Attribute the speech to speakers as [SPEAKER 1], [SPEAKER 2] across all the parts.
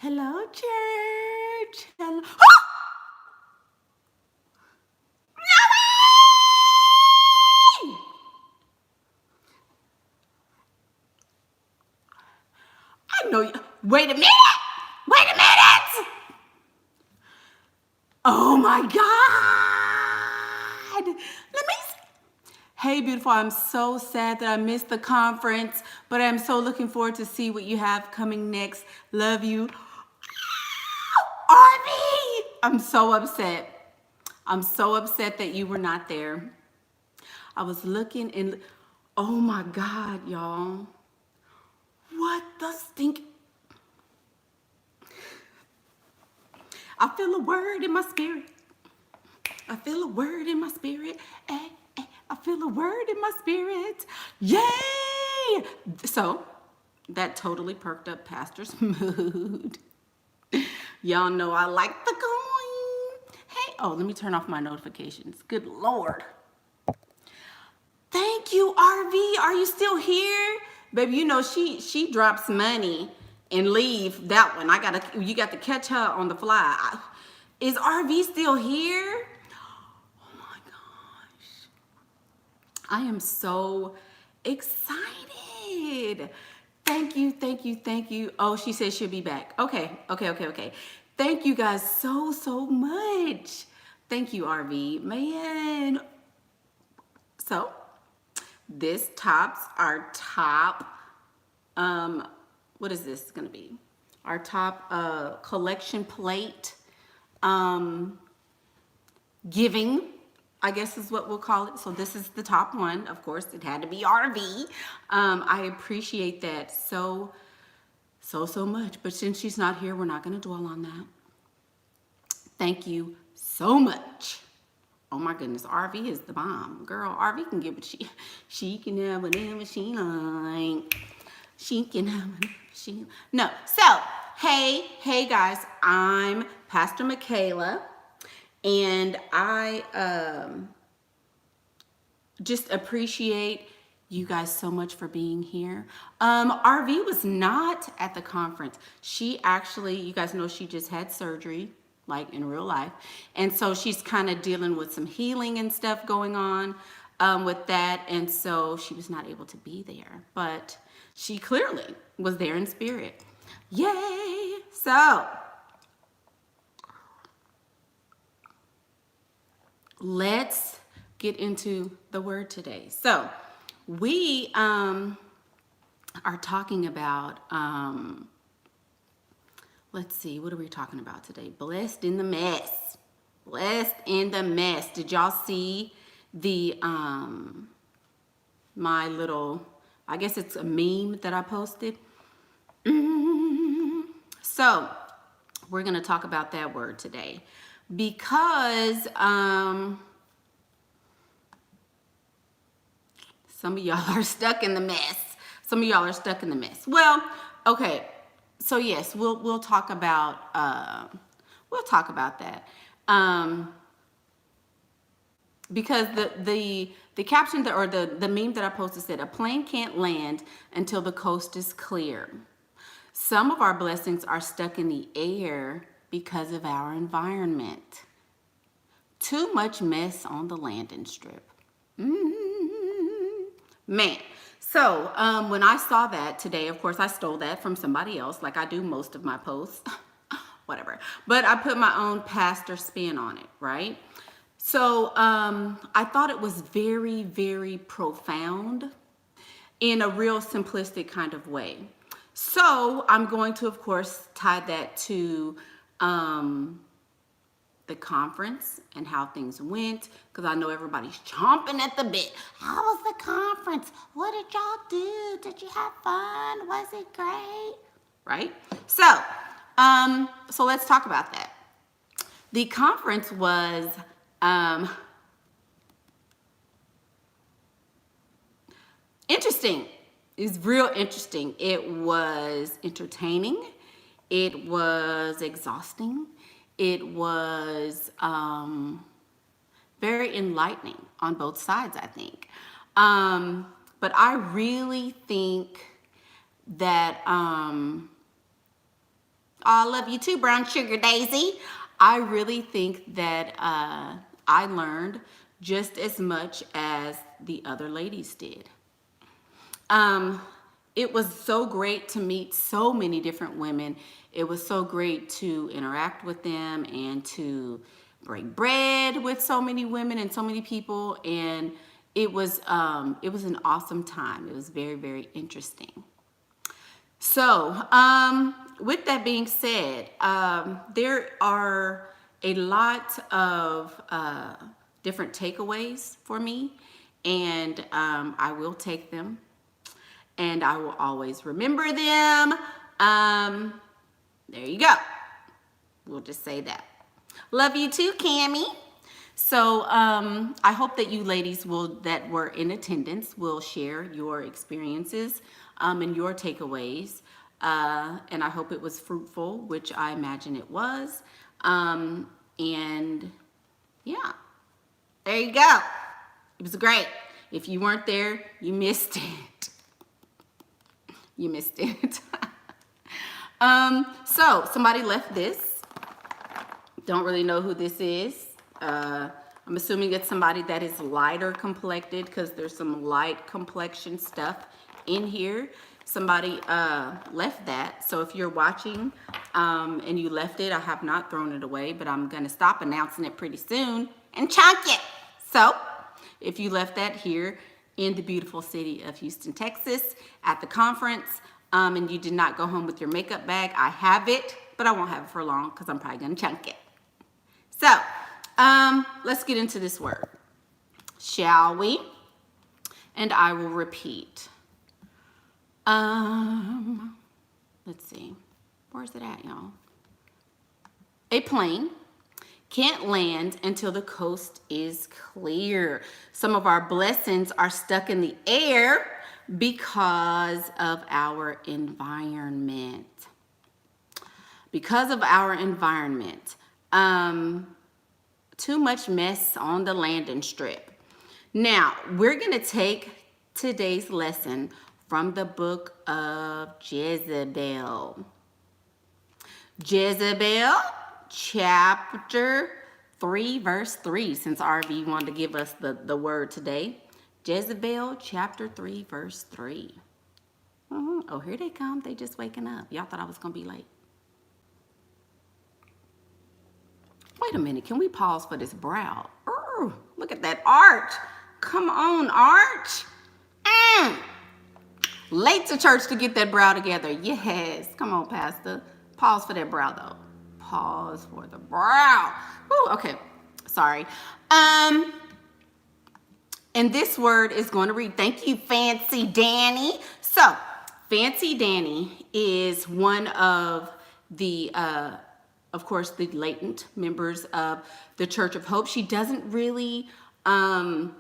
[SPEAKER 1] Hello, church. Hello. I know you. Wait a minute. Wait a minute. Oh my God. Let me. Hey, beautiful. I'm so sad that I missed the conference, but I'm so looking forward to see what you have coming next. Love you. Arby. I'm so upset. I'm so upset that you were not there. I was looking and oh my God, y'all. What the stink? I feel a word in my spirit. I feel a word in my spirit. I feel a word in my spirit. Yay! So that totally perked up Pastor's mood. Y'all know I like the coin. Hey, oh, let me turn off my notifications. Good Lord. Thank you, RV. Are you still here? Baby, you know she drops money and leave that one. You got to catch her on the fly. Is RV still here? Oh my gosh. I am so excited. Thank you, thank you, thank you. Oh, she said she'll be back. Okay. Thank you guys so much. Thank you, RV. Man. So, this tops our top, what is this gonna be? Our top collection plate, giving, I guess is what we'll call it. So this is the top one. Of course, it had to be RV. I appreciate that so much. But since she's not here, we're not gonna dwell on that. Thank you so much. Oh my goodness, RV is the bomb. Girl, RV can get what she can have whatever she like. She can have whatever she. No. So, hey guys, I'm Pastor Michaela, and I just appreciate you guys so much for being here. RV was not at the conference. She actually, you guys know she just had surgery, like in real life. And so she's kind of dealing with some healing and stuff going on with that. And so she was not able to be there, but she clearly was there in spirit. Yay! So let's get into the word today. So we are talking about, let's see, what are we talking about today? Blessed in the mess. Blessed in the mess. Did y'all see the, my little, I guess it's a meme that I posted? So we're going to talk about that word today because some of y'all are stuck in the mess. Some of y'all are stuck in the mess. Well, okay. So yes, we'll talk about that. Because the caption or the meme that I posted said, a plane can't land until the coast is clear. Some of our blessings are stuck in the air because of our environment. Too much mess on the landing strip. Man. So when I saw that today, of course, I stole that from somebody else, like I do most of my posts. Whatever. But I put my own pastor spin on it, right? So I thought it was very, very profound in a real simplistic kind of way. So I'm going to, of course, tie that to the conference and how things went, because I know everybody's chomping at the bit. How was the conference? What did y'all do? Did you have fun? Was it great? Right? So let's talk about that. The conference was interesting. It's real interesting. It was entertaining. It was exhausting. It was very enlightening on both sides, I think. But I really think that I love you too, Brown Sugar Daisy. I really think that I learned just as much as the other ladies did. Um, it was so great to meet so many different women. It was so great to interact with them and to break bread with so many women and so many people. And it was an awesome time. It was very, very interesting. So, with that being said, there are a lot of different takeaways for me, and I will take them, and I will always remember them. There you go. We'll just say that. Love you too, Cammie. So I hope that you ladies that were in attendance will share your experiences and your takeaways. And I hope it was fruitful, which I imagine it was. And yeah, there you go. It was great. If you weren't there, you missed it. You missed it. So somebody left this. Don't really know who this is. I'm assuming it's somebody that is lighter complected because there's some light complexion stuff in here. Somebody left that. So if you're watching and you left it, I have not thrown it away, but I'm going to stop announcing it pretty soon and chunk it. So if you left that here in the beautiful city of Houston, Texas at the conference, and you did not go home with your makeup bag, I have it, but I won't have it for long because I'm probably going to chunk it. So let's get into this word, shall we? And I will repeat. Let's see. Where's it at, y'all? A plane can't land until the coast is clear. Some of our blessings are stuck in the air because of our environment. Because of our environment. Too much mess on the landing strip. Now, we're going to take today's lesson from the book of Jezebel. Jezebel, chapter 3, verse 3, since RV wanted to give us the word today. Jezebel, chapter 3, verse 3. Oh, here they come. They just waking up. Y'all thought I was going to be late. Wait a minute, can we pause for this brow? Ooh, look at that arch. Come on, arch. Late to church to get that brow together. Yes, come on, Pastor. Pause for that brow, though. Pause for the brow. Ooh, okay, sorry. And this word is going to read, thank you, Fancy Danny. So, Fancy Danny is one of the, of course, the latent members of the Church of Hope. She doesn't really comment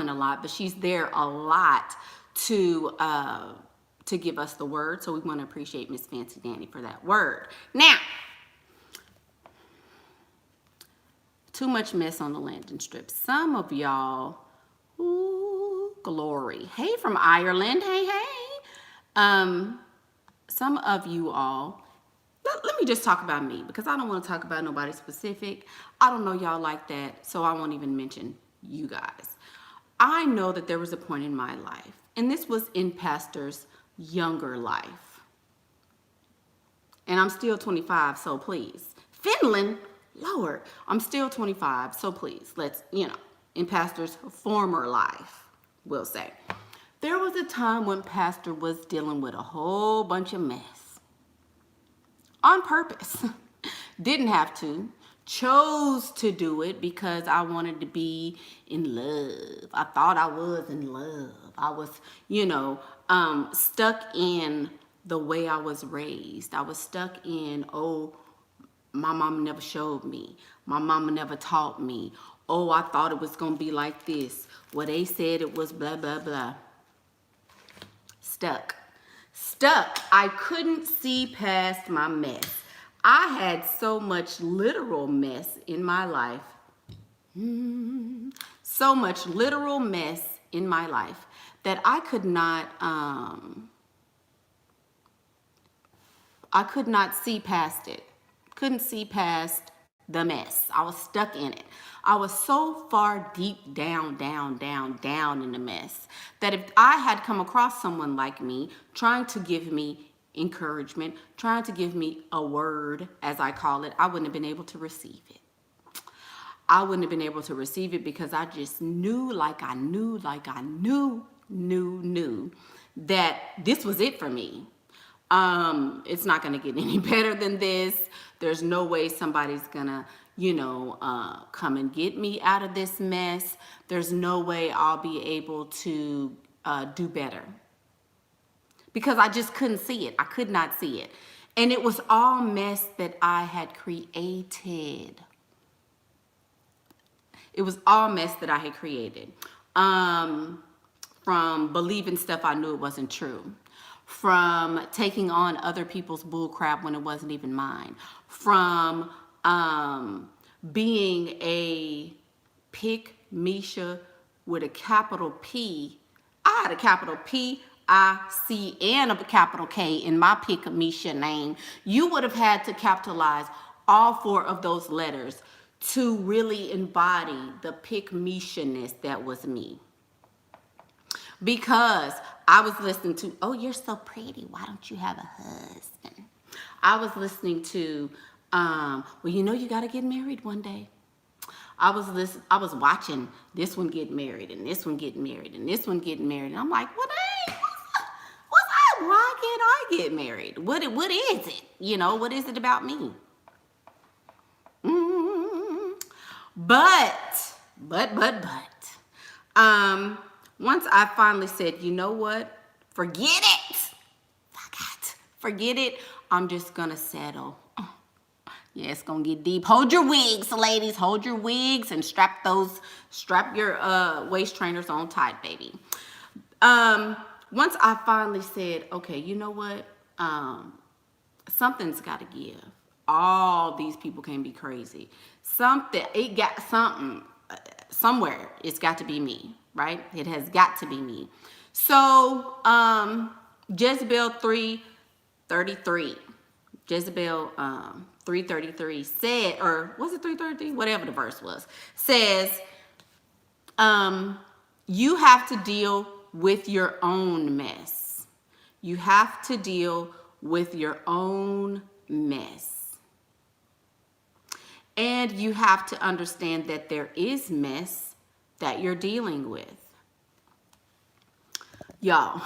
[SPEAKER 1] a lot, but she's there a lot to give us the word. So we want to appreciate Miss Fancy Danny for that word. Now, too much mess on the landing strip. Some of y'all, ooh, glory. Hey, from Ireland. Hey, hey. Some of you all, let me just talk about me because I don't want to talk about nobody specific. I don't know y'all like that, so I won't even mention you guys. I know that there was a point in my life, and this was in Pastor's younger life. And I'm still 25, so please. Finland, Lord, I'm still 25, so please, let's, in Pastor's former life, we'll say. There was a time when Pastor was dealing with a whole bunch of mess. On purpose. Didn't have to. Chose to do it because I wanted to be in love. I thought I was in love. I was, stuck in the way I was raised. I was stuck in, my mama never showed me. My mama never taught me. Oh, I thought it was going to be like this. Well, they said it was blah, blah, blah. Stuck. I couldn't see past my mess. I had so much literal mess in my life. So much literal mess in my life that I could not, I could not see past it. Couldn't see past the mess. I was stuck in it. I was so far deep down in the mess that if I had come across someone like me trying to give me encouragement, trying to give me a word, as I call it, I wouldn't have been able to receive it. I wouldn't have been able to receive it because I just knew that this was it for me. It's not going to get any better than this. There's no way somebody's going to, come and get me out of this mess. There's no way I'll be able to do better. Because I just couldn't see it. I could not see it. And it was all mess that I had created. It was all mess that I had created. From believing stuff I knew it wasn't true. From taking on other people's bull crap when it wasn't even mine. From being a pick Misha with a capital P. I had a capital P, I, C, and a capital K in my pick Misha name. You would have had to capitalize all 4 of those letters to really embody the pick Misha-ness that was me. Because I was listening to, oh, you're so pretty, why don't you have a husband? I was listening to, well, you got to get married one day. I was watching this one get married, and this one get married, and this one get married. And I'm like, well, dang, what's up? Why can't I get married? What is it? What is it about me? But, once I finally said, you know what? Forget it. I'm just gonna settle. Yeah, it's gonna get deep. Hold your wigs, ladies. Hold your wigs and strap your waist trainers on tight, baby. Once I finally said, okay, you know what? Something's gotta give. All these people can be crazy. Somewhere it's got to be me, right? It has got to be me. So, Jezebel 3:33. Jezebel 3:33 said, or was it 3:33? Whatever the verse was, says, you have to deal with your own mess. You have to deal with your own mess. And you have to understand that there is mess that you're dealing with. Y'all,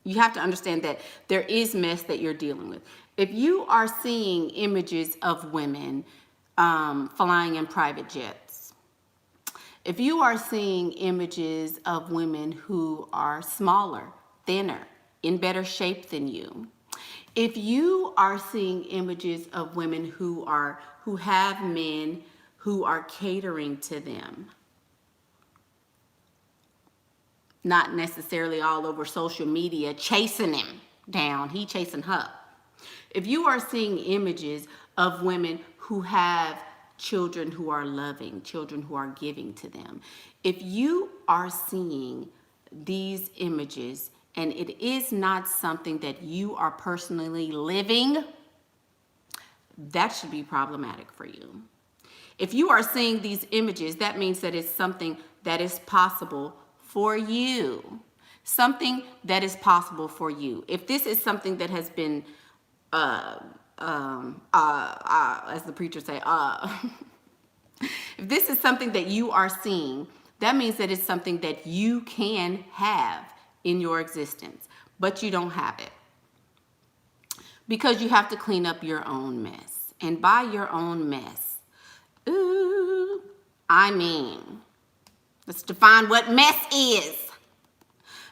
[SPEAKER 1] you have to understand that there is mess that you're dealing with. If you are seeing images of women flying in private jets, if you are seeing images of women who are smaller, thinner, in better shape than you, if you are seeing images of women who have men who are catering to them, not necessarily all over social media chasing him down, he chasing her. If you are seeing images of women who have children who are loving, children who are giving to them, if you are seeing these images and it is not something that you are personally living, that should be problematic for you. If you are seeing these images, that means that it's something that is possible for you. Something that is possible for you. If this is something that has been, as the preacher say, if this is something that you are seeing, that means that it's something that you can have in your existence, but you don't have it. Because you have to clean up your own mess. And by your own mess, let's define what mess is.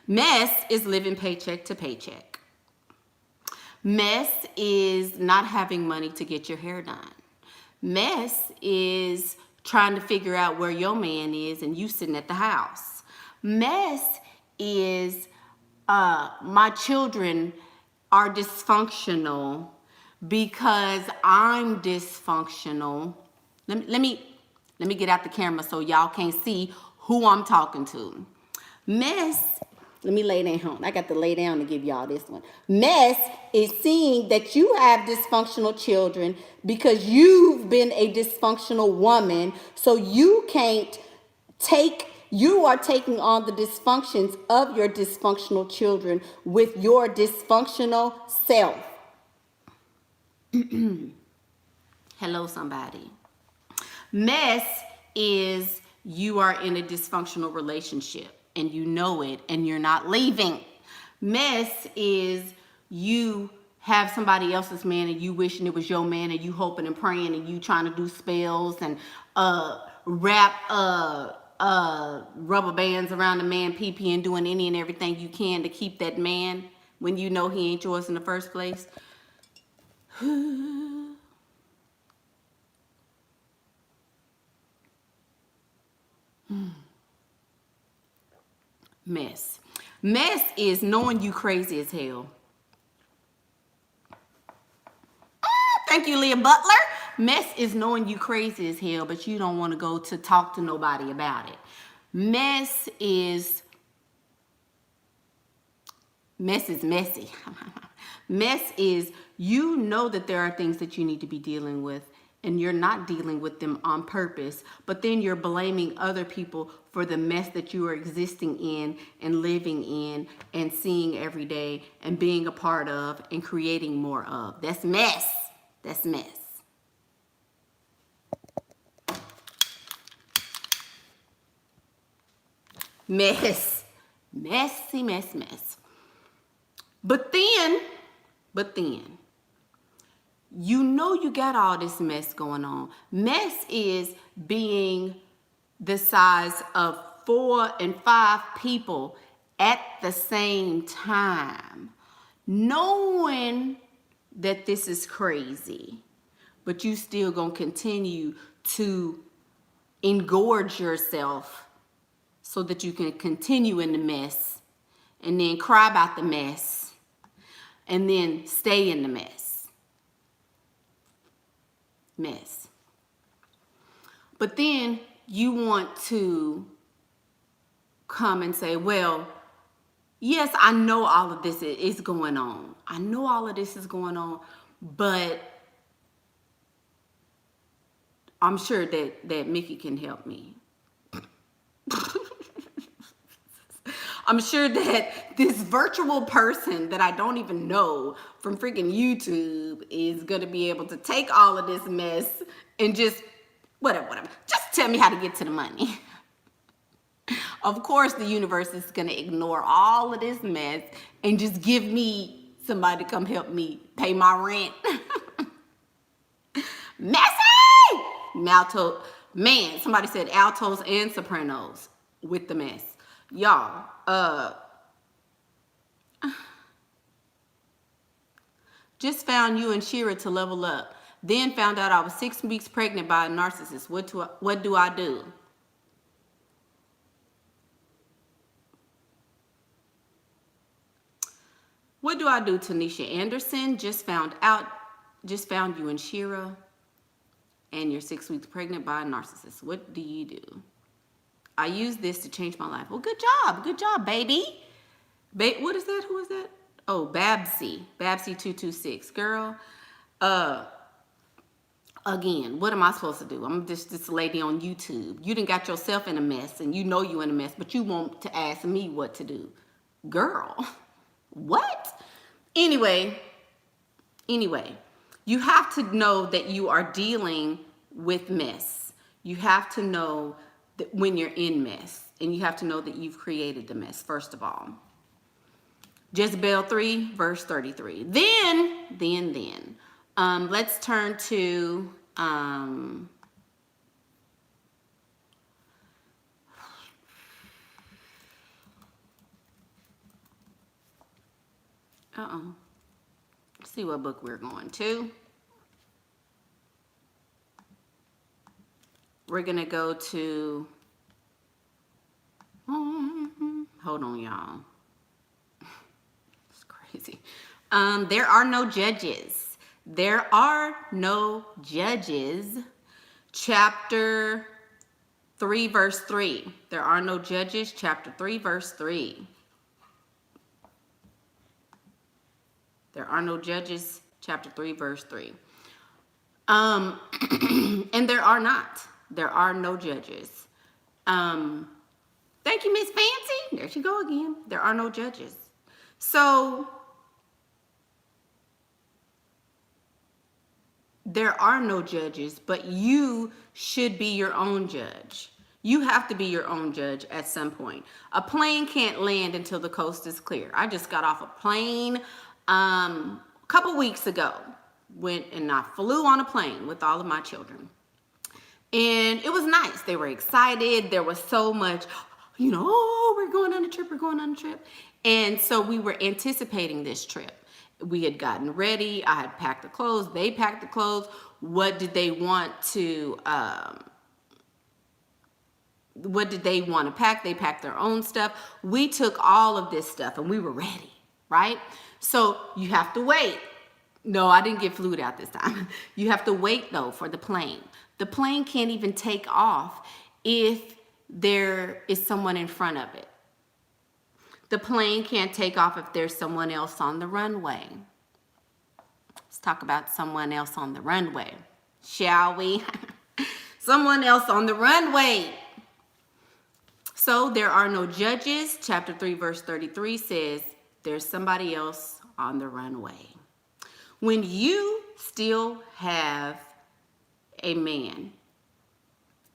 [SPEAKER 1] Mess is living paycheck to paycheck. Mess is not having money to get your hair done. Mess is trying to figure out where your man is and you sitting at the house. Mess is my children are dysfunctional because I'm dysfunctional. Let me get out the camera so y'all can't see who I'm talking to. Mess Let me lay down. I got to lay down to give y'all this one. Mess is seeing that you have dysfunctional children because you've been a dysfunctional woman. So you can't you are taking on the dysfunctions of your dysfunctional children with your dysfunctional self. Hello, somebody. Mess is you are in a dysfunctional relationship and you know it and you're not leaving. Mess is you have somebody else's man and you wishing it was your man and you hoping and praying and you trying to do spells and wrap rubber bands around the man pee and doing any and everything you can to keep that man when you know he ain't yours in the first place. Mess. Mess is knowing you crazy as hell. Thank you, Leah Butler. Mess is knowing you crazy as hell, but you don't want to go to talk to nobody about it. Mess is messy. Mess is you know that there are things that you need to be dealing with and you're not dealing with them on purpose, but then you're blaming other people for the mess that you are existing in and living in and seeing every day and being a part of and creating more of. That's mess. That's mess. Mess. Messy, mess. But then, you know you got all this mess going on. Mess is being the size of 4 and 5 people at the same time. Knowing that this is crazy, but you still gonna continue to engorge yourself so that you can continue in the mess and then cry about the mess and then stay in the mess. But then you want to come and say, well, yes, I know all of this is going on. I know all of this is going on, but I'm sure that Mickey can help me. I'm sure that this virtual person that I don't even know from freaking YouTube is going to be able to take all of this mess and just whatever. Just tell me how to get to the money. Of course, the universe is going to ignore all of this mess and just give me somebody to come help me pay my rent. Messy! Malto, man, somebody said altos and sopranos with the mess. Y'all, just found you and Shira to level up. Then found out I was 6 weeks pregnant by a narcissist. What do I do? What do I do, Tanisha Anderson? Just found you and Shira, and you're 6 weeks pregnant by a narcissist. What do you do? I use this to change my life. Well, good job, baby. What is that? Who is that? Oh, Babsy 226. Girl, again, what am I supposed to do? I'm just this lady on YouTube. You done got yourself in a mess, and you know you in a mess, but you want to ask me what to do. Girl, what? Anyway, you have to know that you are dealing with mess. You have to know that when you're in mess, and you have to know that you've created the mess, first of all. Jezebel 3, verse 33. Then, let's turn to, let's see what book we're going to. We're going to go to, hold on, y'all. It's crazy. There are no judges. There are no judges. Chapter 3, verse 3. There are no judges. Chapter 3, verse 3. There are no judges, chapter 3, verse 3. And there are not. There are no judges. Thank you, Miss Fancy. There she go again. There are no judges. So there are no judges, but you should be your own judge. You have to be your own judge at some point. A plane can't land until the coast is clear. I just got off a plane a couple weeks ago. Went and I flew on a plane with all of my children. And it was nice. They were excited. There was so much, you know, oh, we're going on a trip, we're going on a trip. And so we were anticipating this trip. We had gotten ready. I had packed the clothes. They packed the clothes. What did they want to pack? They packed their own stuff. We took all of this stuff and we were ready, right? So you have to wait. No, I didn't get flued out this time. You have to wait though for the plane. The plane can't even take off if there is someone in front of it. The plane can't take off if there's someone else on the runway. Let's talk about someone else on the runway, shall we? Someone else on the runway. So there are no judges. Chapter 3, verse 33 says there's somebody else on the runway. When you still have a man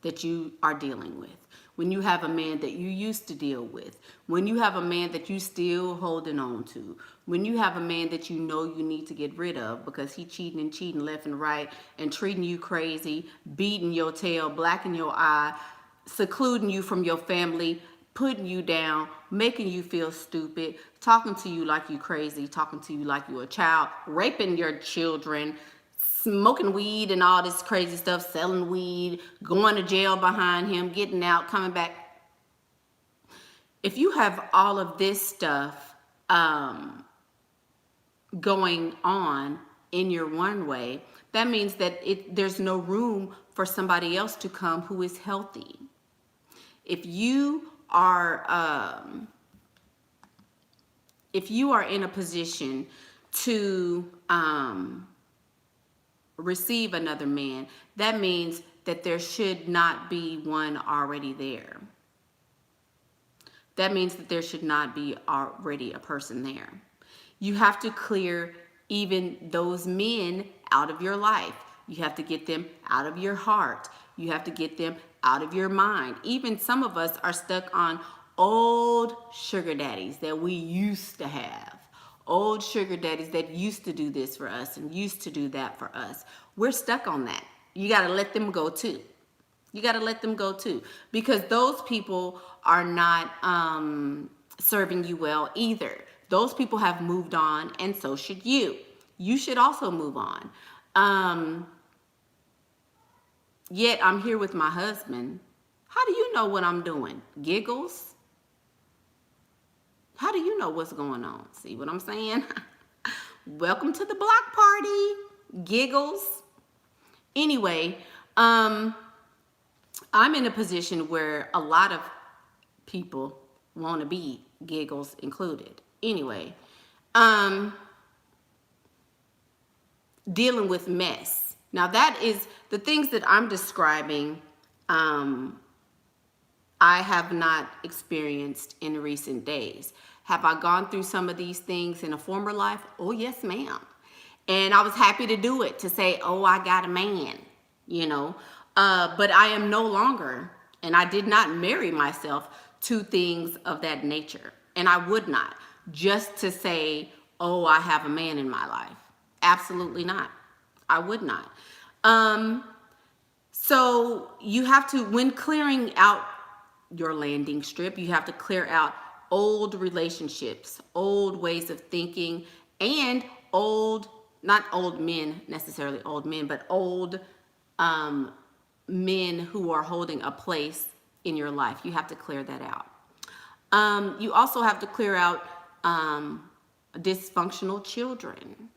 [SPEAKER 1] that you are dealing with, when you have a man that you used to deal with, when you have a man that you still holding on to, when you have a man that you know you need to get rid of because he cheating left and right and treating you crazy, beating your tail, blacking your eye, secluding you from your family, putting you down, making you feel stupid, talking to you like you crazy, talking to you like you a child, raping your children, smoking weed and all this crazy stuff, selling weed, going to jail behind him, getting out, coming back. If you have all of this stuff going on in your one way, that means that there's no room for somebody else to come who is healthy. If you are in a position to receive another man, that means that there should not be one already there. That means that there should not be already a person there. You have to clear even those men out of your life. You have to get them out of your heart. You have to get them out of your mind. Even some of us are stuck on old sugar daddies that we used to have. Old sugar daddies that used to do this for us and used to do that for us. We're stuck on that. You got to let them go too. You got to let them go too. Because those people are not serving you well either. Those people have moved on, and so should you. You should also move on. Yet I'm here with my husband. How do you know what I'm doing? Giggles? How do you know what's going on? See what I'm saying? Welcome to the block party. Giggles. Anyway, I'm in a position where a lot of people want to be, Giggles included. Anyway, dealing with mess. Now that is the things that I'm describing. I have not experienced in recent days. Have I gone through some of these things in a former life? Oh, yes, ma'am. And I was happy to do it, to say, oh, I got a man, you know. But I am no longer, and I did not marry myself to things of that nature. And I would not, just to say, oh, I have a man in my life. Absolutely not. I would not. So you have to, when clearing out your landing strip, you have to clear out old relationships, old ways of thinking, and old, not old men, necessarily old men, but old men who are holding a place in your life. You have to clear that out. You also have to clear out dysfunctional children.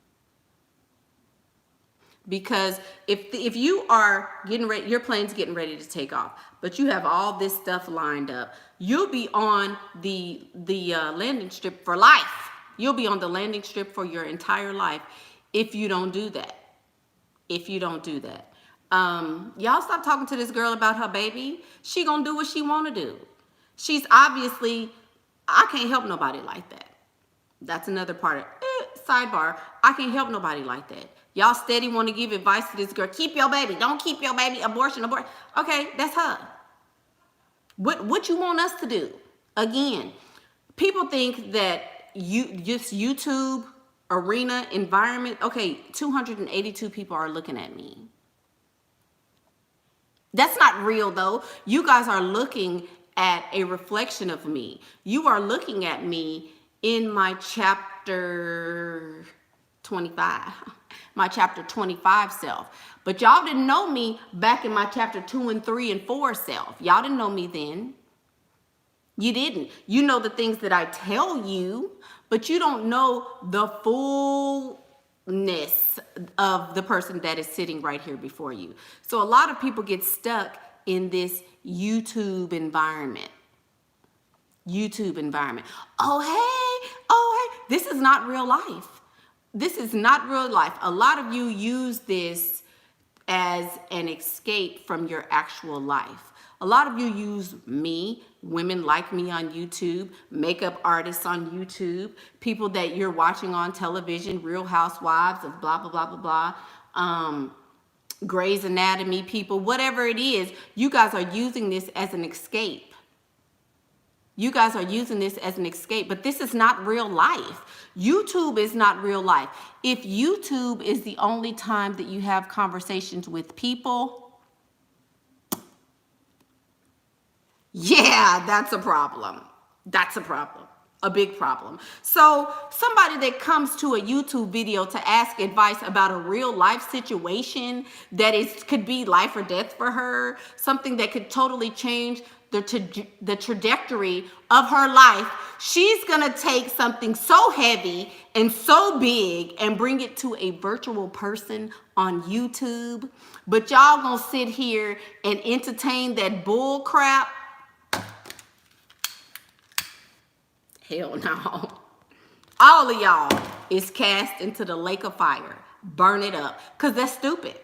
[SPEAKER 1] Because if you are getting ready, your plane's getting ready to take off, but you have all this stuff lined up, you'll be on the landing strip for life. You'll be on the landing strip for your entire life if you don't do that. If you don't do that. Y'all stop talking to this girl about her baby. She gonna do what she wanna do. She's obviously, I can't help nobody like that. That's another part of sidebar. I can't help nobody like that. Y'all steady want to give advice to this girl. Keep your baby. Don't keep your baby. Abortion. Okay, that's her. What you want us to do? Again, people think that just YouTube arena environment. Okay, 282 people are looking at me. That's not real though. You guys are looking at a reflection of me. You are looking at me in my chapter 25, my chapter 25 self. But y'all didn't know me back in my chapter 2 and 3 and 4 self. Y'all didn't know me then. You didn't. You know the things that I tell you, but you don't know the fullness of the person that is sitting right here before you. So a lot of people get stuck in this YouTube environment. YouTube environment. Oh, hey, this is not real life. This is not real life. A lot of you use this as an escape from your actual life. A lot of you use me, women like me on YouTube, makeup artists on YouTube, people that you're watching on television, Real Housewives of blah, blah, blah, blah, blah, Grey's Anatomy people, whatever it is, you guys are using this as an escape. You guys are using this as an escape, but this is not real life. YouTube is not real life. If YouTube is the only time that you have conversations with people, yeah, that's a problem. That's a problem. A big problem. So somebody that comes to a YouTube video to ask advice about a real life situation that could be life or death for her, something that could totally change the trajectory of her life, she's gonna take something so heavy and so big and bring it to a virtual person on YouTube. But y'all gonna sit here and entertain that bull crap? Hell no. All of y'all is cast into the lake of fire. Burn it up. Because that's stupid.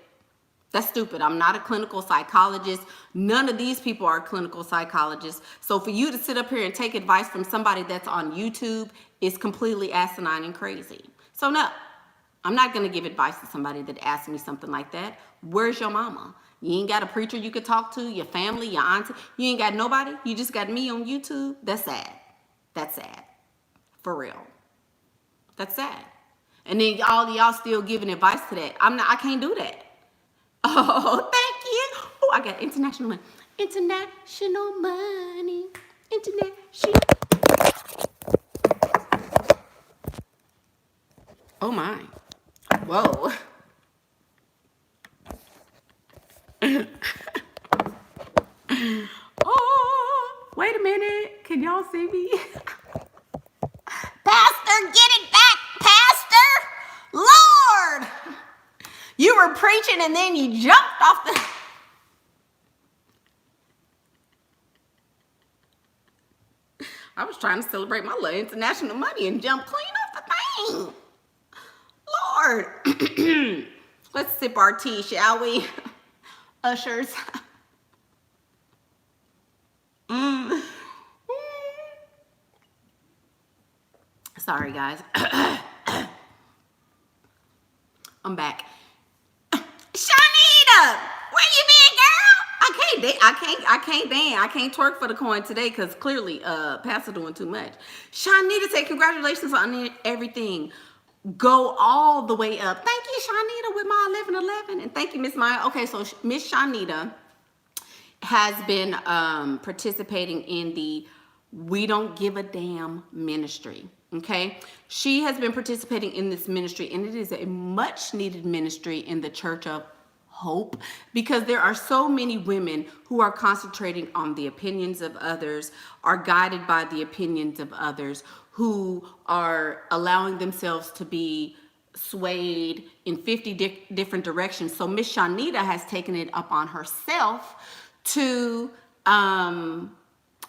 [SPEAKER 1] That's stupid. I'm not a clinical psychologist. None of these people are clinical psychologists. So for you to sit up here and take advice from somebody that's on YouTube is completely asinine and crazy. So no, I'm not going to give advice to somebody that asks me something like that. Where's your mama? You ain't got a preacher you could talk to, your family, your auntie. You ain't got nobody. You just got me on YouTube. That's sad. That's sad. For real. That's sad. And then all of y'all still giving advice to that. I can't do that. Oh, thank you. Oh, I got international money. International money. International. Oh my. Whoa. Oh, wait a minute. Can y'all see me? Pastor, get it back, Pastor. Lord. You were preaching and then you jumped off the... I was trying to celebrate my little international money and jump clean off the thing. Lord. Let's sip our tea, shall we? Ushers. Sorry, guys. I'm back. Shanita, where you been, girl? I can't dance. I can't twerk for the coin today because clearly Pastor doing too much. Shanita said, congratulations on everything. Go all the way up. Thank you, Shanita, with my 1111. And thank you, Miss Maya. Okay, so Miss Shanita has been participating in the We Don't Give a Damn ministry. Okay, she has been participating in this ministry, and it is a much needed ministry in the Church of Hope, because there are so many women who are concentrating on the opinions of others, are guided by the opinions of others, who are allowing themselves to be swayed in 50 different directions. So Miss Shanita has taken it up on herself to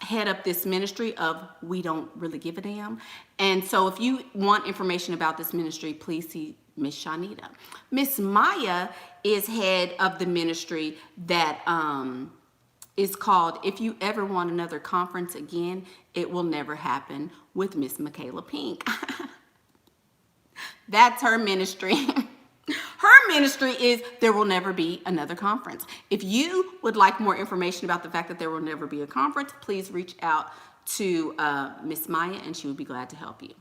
[SPEAKER 1] head up this ministry of We Don't Really Give a Damn. And so if you want information about this ministry, please see Miss Shanita. Miss Maya is head of the ministry that is called If You Ever Want Another Conference Again, It Will Never Happen, with Miss Michaela Pink. That's her ministry. Her ministry is There Will Never Be Another Conference. If you would like more information about the fact that there will never be a conference, please reach out to Miss Maya and she would be glad to help you.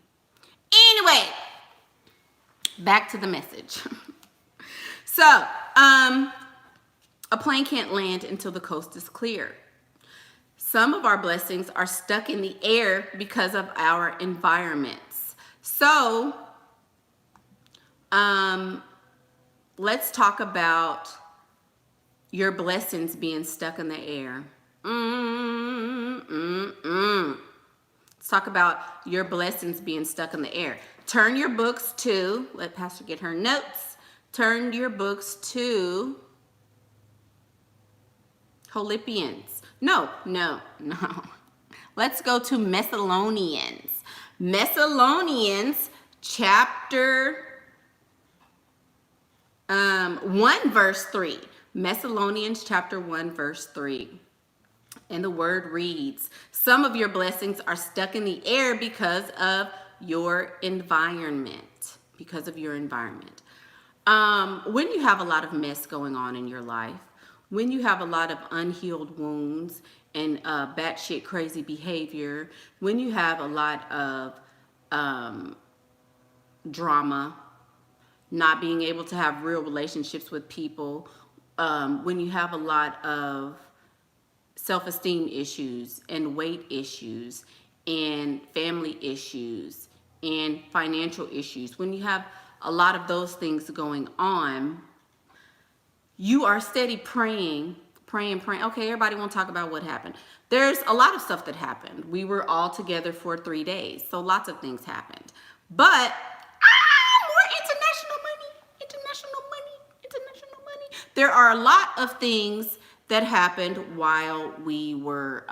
[SPEAKER 1] Anyway, back to the message. So, a plane can't land until the coast is clear. Some of our blessings are stuck in the air because of our environments. So, let's talk about your blessings being stuck in the air. Let's talk about your blessings being stuck in the air. Turn your books to, let Pastor get her notes. Turn your books to Philippians. No. Let's go to Thessalonians. Thessalonians chapter 1 verse 3. Thessalonians chapter 1 verse 3. And the word reads, some of your blessings are stuck in the air because of your environment. Because of your environment. When you have a lot of mess going on in your life, when you have a lot of unhealed wounds and batshit crazy behavior, when you have a lot of drama, not being able to have real relationships with people, when you have a lot of self-esteem issues and weight issues and family issues and financial issues, when you have a lot of those things going on, you are steady praying. Okay, everybody won't talk about what happened. There's a lot of stuff that happened. We were all together for 3 days, so lots of things happened. But more international money. There are a lot of things that happened while we were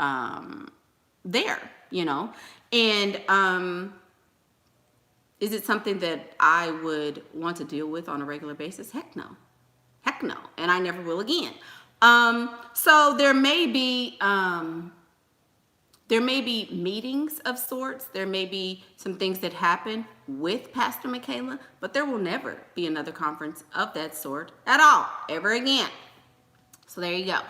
[SPEAKER 1] there, you know. And is it something that I would want to deal with on a regular basis? Heck no. And I never will again. So there may be meetings of sorts. There may be some things that happen with Pastor Michaela, but there will never be another conference of that sort at all, ever again. So there you go.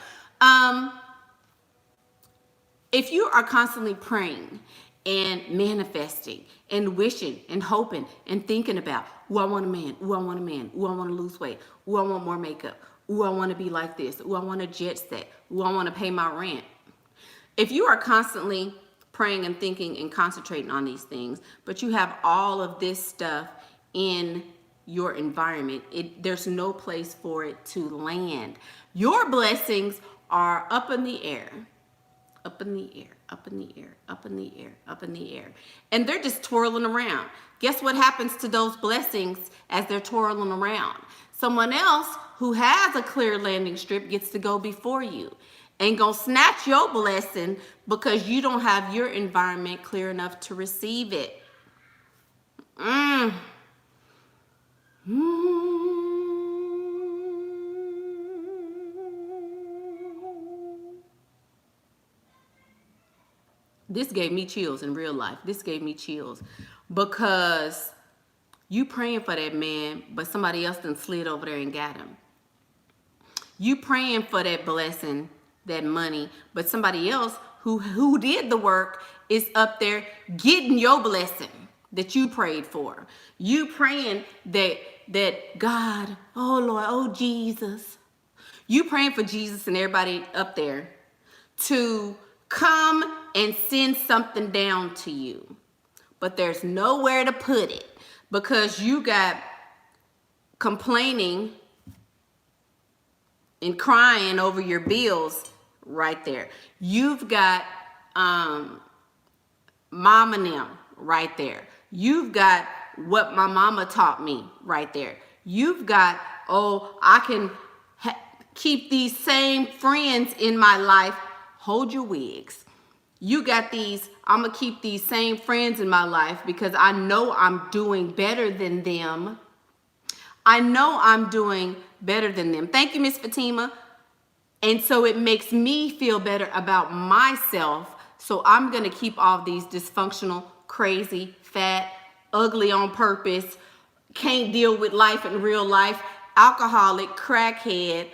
[SPEAKER 1] If you are constantly praying and manifesting and wishing and hoping and thinking about, ooh, I want a man, ooh, I want a man, ooh, I want to lose weight, ooh, I want more makeup, ooh, I want to be like this, ooh, I want a jet set, ooh, I want to pay my rent. If you are constantly praying and thinking and concentrating on these things, but you have all of this stuff in your environment, there's no place for it to land. Your blessings are up in the air. Up in the air, up in the air, up in the air, up in the air. And they're just twirling around. Guess what happens to those blessings as they're twirling around? Someone else who has a clear landing strip gets to go before you and gonna snatch your blessing because you don't have your environment clear enough to receive it. This gave me chills in real life. This gave me chills because you praying for that man, but somebody else done slid over there and got him. You praying for that blessing, that money, but somebody else who did the work is up there getting your blessing that you prayed for. You praying that God, oh Lord, oh Jesus. You praying for Jesus and everybody up there to come and send something down to you. But there's nowhere to put it because you got complaining and crying over your bills right there. You've got mom and them right there. You've got what my mama taught me right there. You've got, oh, I can keep these same friends in my life. Hold your wigs. You got these, I'm gonna keep these same friends in my life because I know I'm doing better than them. I know I'm doing better than them. Thank you, Miss Fatima. And so it makes me feel better about myself. So I'm going to keep all these dysfunctional, crazy, fat, ugly on purpose, can't deal with life in real life, alcoholic, crackhead,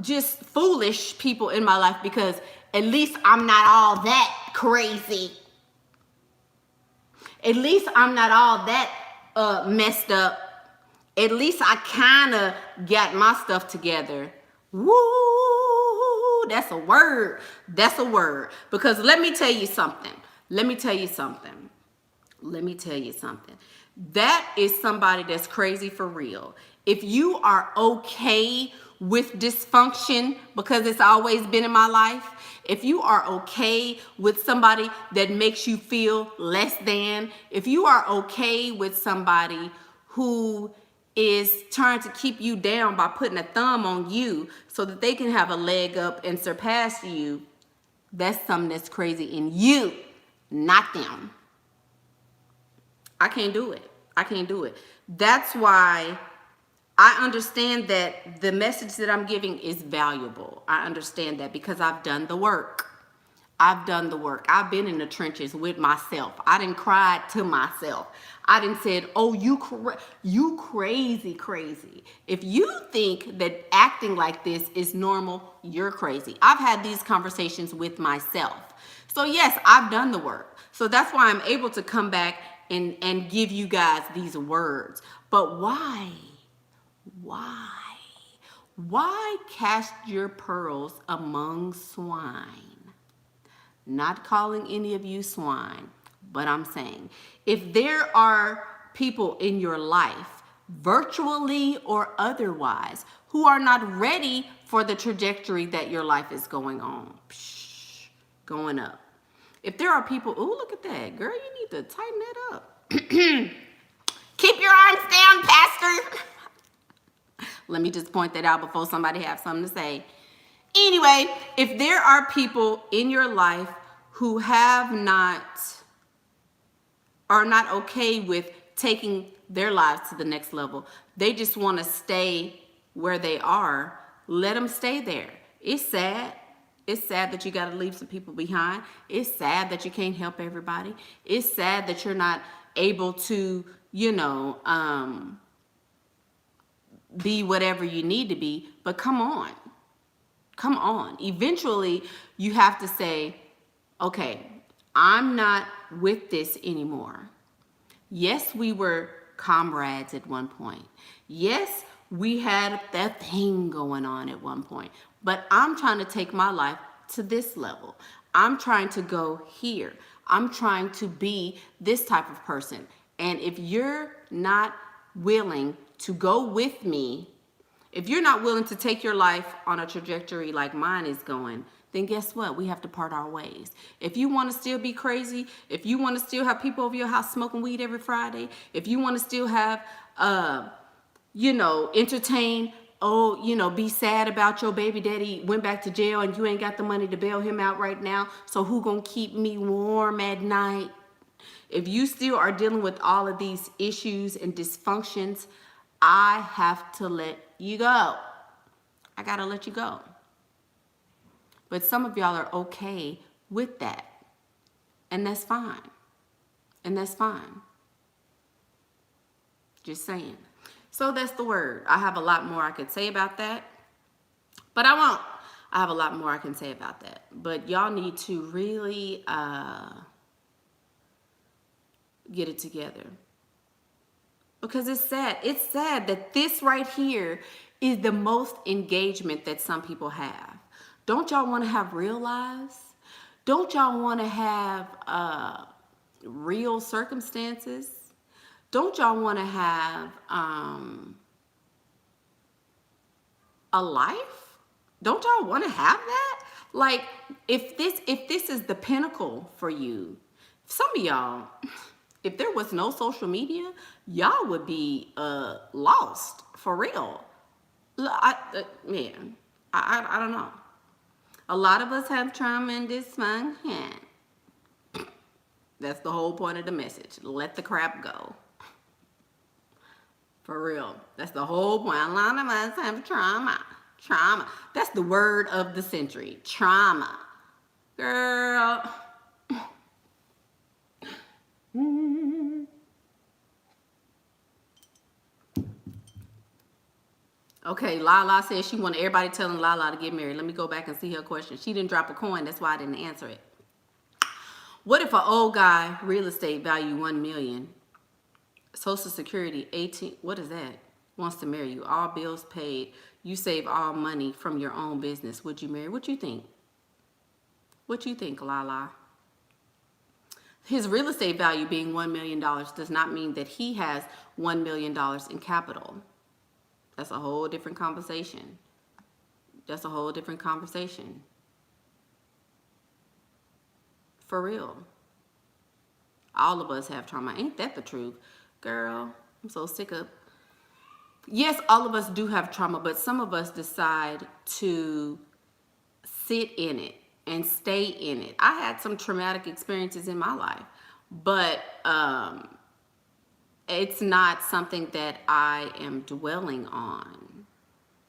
[SPEAKER 1] just foolish people in my life because at least I'm not all that crazy. At least I'm not all that messed up. At least I kind of got my stuff together. Woo, that's a word. That's a word. Because let me tell you something. Let me tell you something. Let me tell you something. That is somebody that's crazy for real. If you are okay with dysfunction, because it's always been in my life, if you are okay with somebody that makes you feel less than, if you are okay with somebody who is trying to keep you down by putting a thumb on you so that they can have a leg up and surpass you, that's something that's crazy in you, not them. I can't do it. I can't do it. That's why I understand that the message that I'm giving is valuable. I understand that because I've done the work. I've done the work. I've been in the trenches with myself. I didn't cry to myself. I didn't said, oh, you crazy, crazy. If you think that acting like this is normal, you're crazy. I've had these conversations with myself. So yes, I've done the work. So that's why I'm able to come back and give you guys these words. But why? Why? Why cast your pearls among swine? Not calling any of you swine, but I'm saying if there are people in your life, virtually or otherwise, who are not ready for the trajectory that your life is going on, going up. If there are people, oh, look at that, girl, you need to tighten that up. Keep your arms down, Pastor. Let me just point that out before somebody has something to say. Anyway, if there are people in your life who are not okay with taking their lives to the next level, they just want to stay where they are, let them stay there. It's sad. It's sad that you got to leave some people behind. It's sad that you can't help everybody. It's sad that you're not able to, be whatever you need to be. But come on. Come on. Eventually, you have to say, okay, I'm not with this anymore. Yes, we were comrades at one point. Yes, we had that thing going on at one point. But I'm trying to take my life to this level. I'm trying to go here. I'm trying to be this type of person. And if you're not willing to go with me, if you're not willing to take your life on a trajectory like mine is going, then guess what? We have to part our ways. If you want to still be crazy, if you want to still have people over your house smoking weed every Friday, if you want to still have, entertain, be sad about your baby daddy went back to jail and you ain't got the money to bail him out right now, so who gonna keep me warm at night? If you still are dealing with all of these issues and dysfunctions, I have to let you go. I gotta let you go. But some of y'all are okay with that. And that's fine. And that's fine. Just saying. So that's the word. I have a lot more I could say about that. But I won't. I have a lot more I can say about that. But y'all need to really get it together. Because it's sad. It's sad that this right here is the most engagement that some people have. Don't y'all want to have real lives? Don't y'all want to have real circumstances? Don't y'all want to have a life? Don't y'all want to have that? Like, if this is the pinnacle for you, some of y'all, if there was no social media, y'all would be lost for real. I don't know. A lot of us have trauma and dysfunction. That's the whole point of the message. Let the crap go. For real. That's the whole point. A lot of us have trauma. Trauma. That's the word of the century. Trauma. Girl. Okay, Lala says she wanted everybody telling Lala to get married. Let me go back and see her question. She didn't drop a coin. That's why I didn't answer it. What if an old guy, real estate value $1 million, Social Security 18, what is that? Wants to marry you, all bills paid, you save all money from your own business. Would you marry? What you think? What you think, Lala? His real estate value being $1 million does not mean that he has $1 million in capital. That's a whole different conversation. That's a whole different conversation. For real. All of us have trauma. Ain't that the truth? Girl, I'm so sick of... Yes, all of us do have trauma, but some of us decide to sit in it and stay in it. I had some traumatic experiences in my life, but it's not something that I am dwelling on.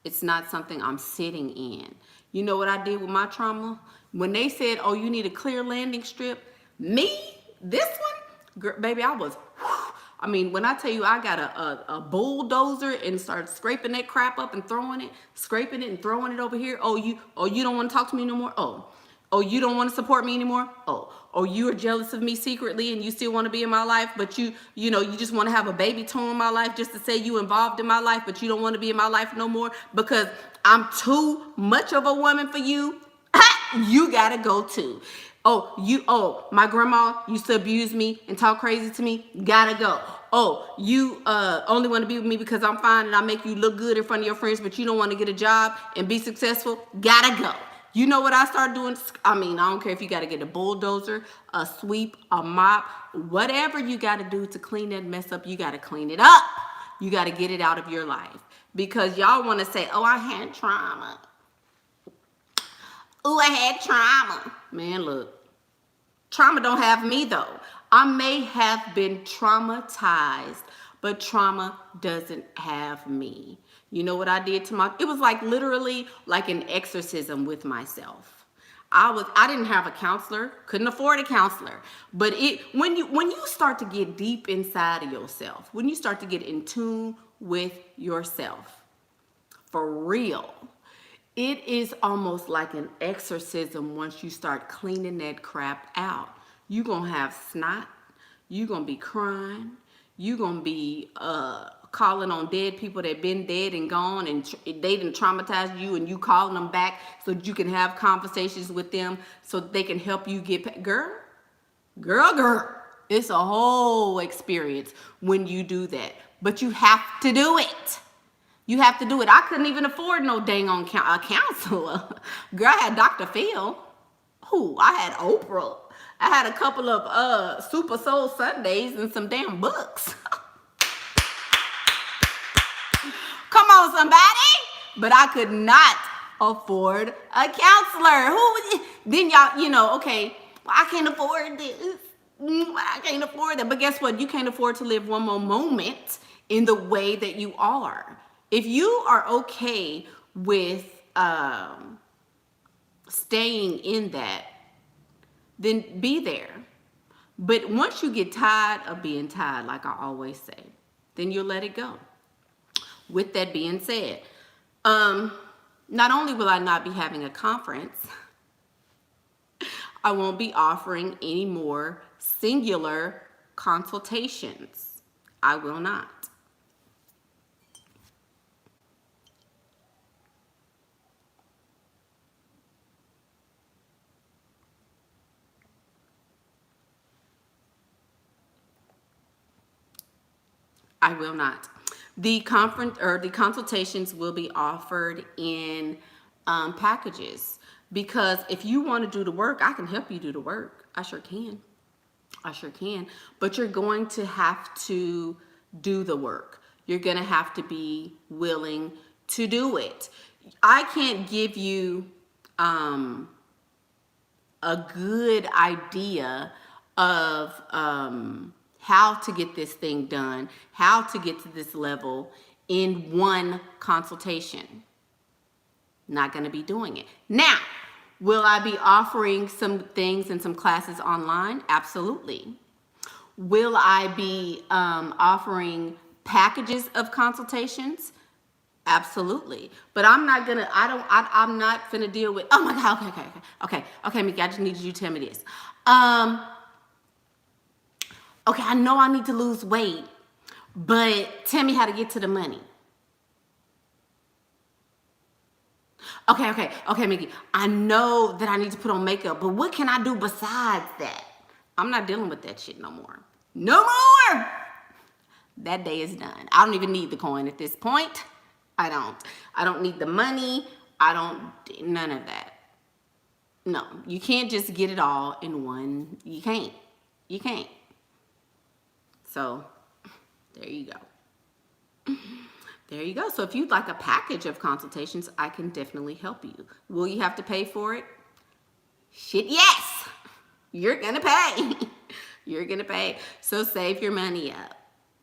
[SPEAKER 1] It's not something I'm sitting in. You know what I did with my trauma? When they said, oh, you need a clear landing strip, me, this one, girl, baby, I was, whew. I mean, when I tell you I got a bulldozer and started scraping that crap up and throwing it, scraping it and throwing it over here. Oh, you don't want to talk to me no more? Oh, you don't want to support me anymore? Oh, you are jealous of me secretly and you still want to be in my life, but you just want to have a baby toe in my life just to say you involved in my life, but you don't want to be in my life no more because I'm too much of a woman for you. You gotta go too. My grandma used to abuse me and talk crazy to me. Gotta go. Oh, you only want to be with me because I'm fine and I make you look good in front of your friends, but you don't want to get a job and be successful. Gotta go. You know what I started doing? I mean, I don't care if you got to get a bulldozer, a sweep, a mop, whatever you got to do to clean that mess up, you got to clean it up. You got to get it out of your life. Because y'all want to say, oh, I had trauma. Oh, I had trauma. Man, look. Trauma don't have me, though. I may have been traumatized, but trauma doesn't have me. You know what I did to it was like literally like an exorcism with myself. I didn't have a counselor, couldn't afford a counselor, but when you start to get deep inside of yourself, when you start to get in tune with yourself, for real, it is almost like an exorcism once you start cleaning that crap out. You're gonna have snot, you're gonna be crying, you're gonna be calling on dead people that been dead and gone and they didn't traumatize you, and you calling them back so that you can have conversations with them so they can help you get girl. It's a whole experience when you do that, but you have to do it. You have to do it. I couldn't even afford no dang on counselor. Girl, I had Dr. Phil. Ooh, I had Oprah. I had a couple of Super Soul Sundays and some damn books. Come on, somebody. But I could not afford a counselor. Then y'all, okay, well, I can't afford this. I can't afford that. But guess what? You can't afford to live one more moment in the way that you are. If you are okay with staying in that, then be there. But once you get tired of being tired, like I always say, then you'll let it go. With that being said, not only will I not be having a conference, I won't be offering any more singular consultations. I will not. I will not. The conference or the consultations will be offered in packages, because if you want to do the work, I can help you do the work. I sure can. But you're going to have to do the work. You're going to have to be willing to do it. I can't give you a good idea of how to get this thing done, how to get to this level in one consultation. Not going to be doing it. Now, will I be offering some things and some classes online? Absolutely. Will I be offering packages of consultations? Absolutely. But I'm not gonna, I'm not gonna deal with, oh my God, okay, Mickey, I just need you to tell me this. Okay, I know I need to lose weight, but tell me how to get to the money. Okay, Mickey, I know that I need to put on makeup, but what can I do besides that? I'm not dealing with that shit no more. No more! That day is done. I don't even need the coin at this point. I don't need the money. None of that. No, you can't just get it all in one. You can't. So, there you go. There you go. So if you'd like a package of consultations, I can definitely help you. Will you have to pay for it? Shit, yes! You're gonna pay. You're gonna pay. So save your money up.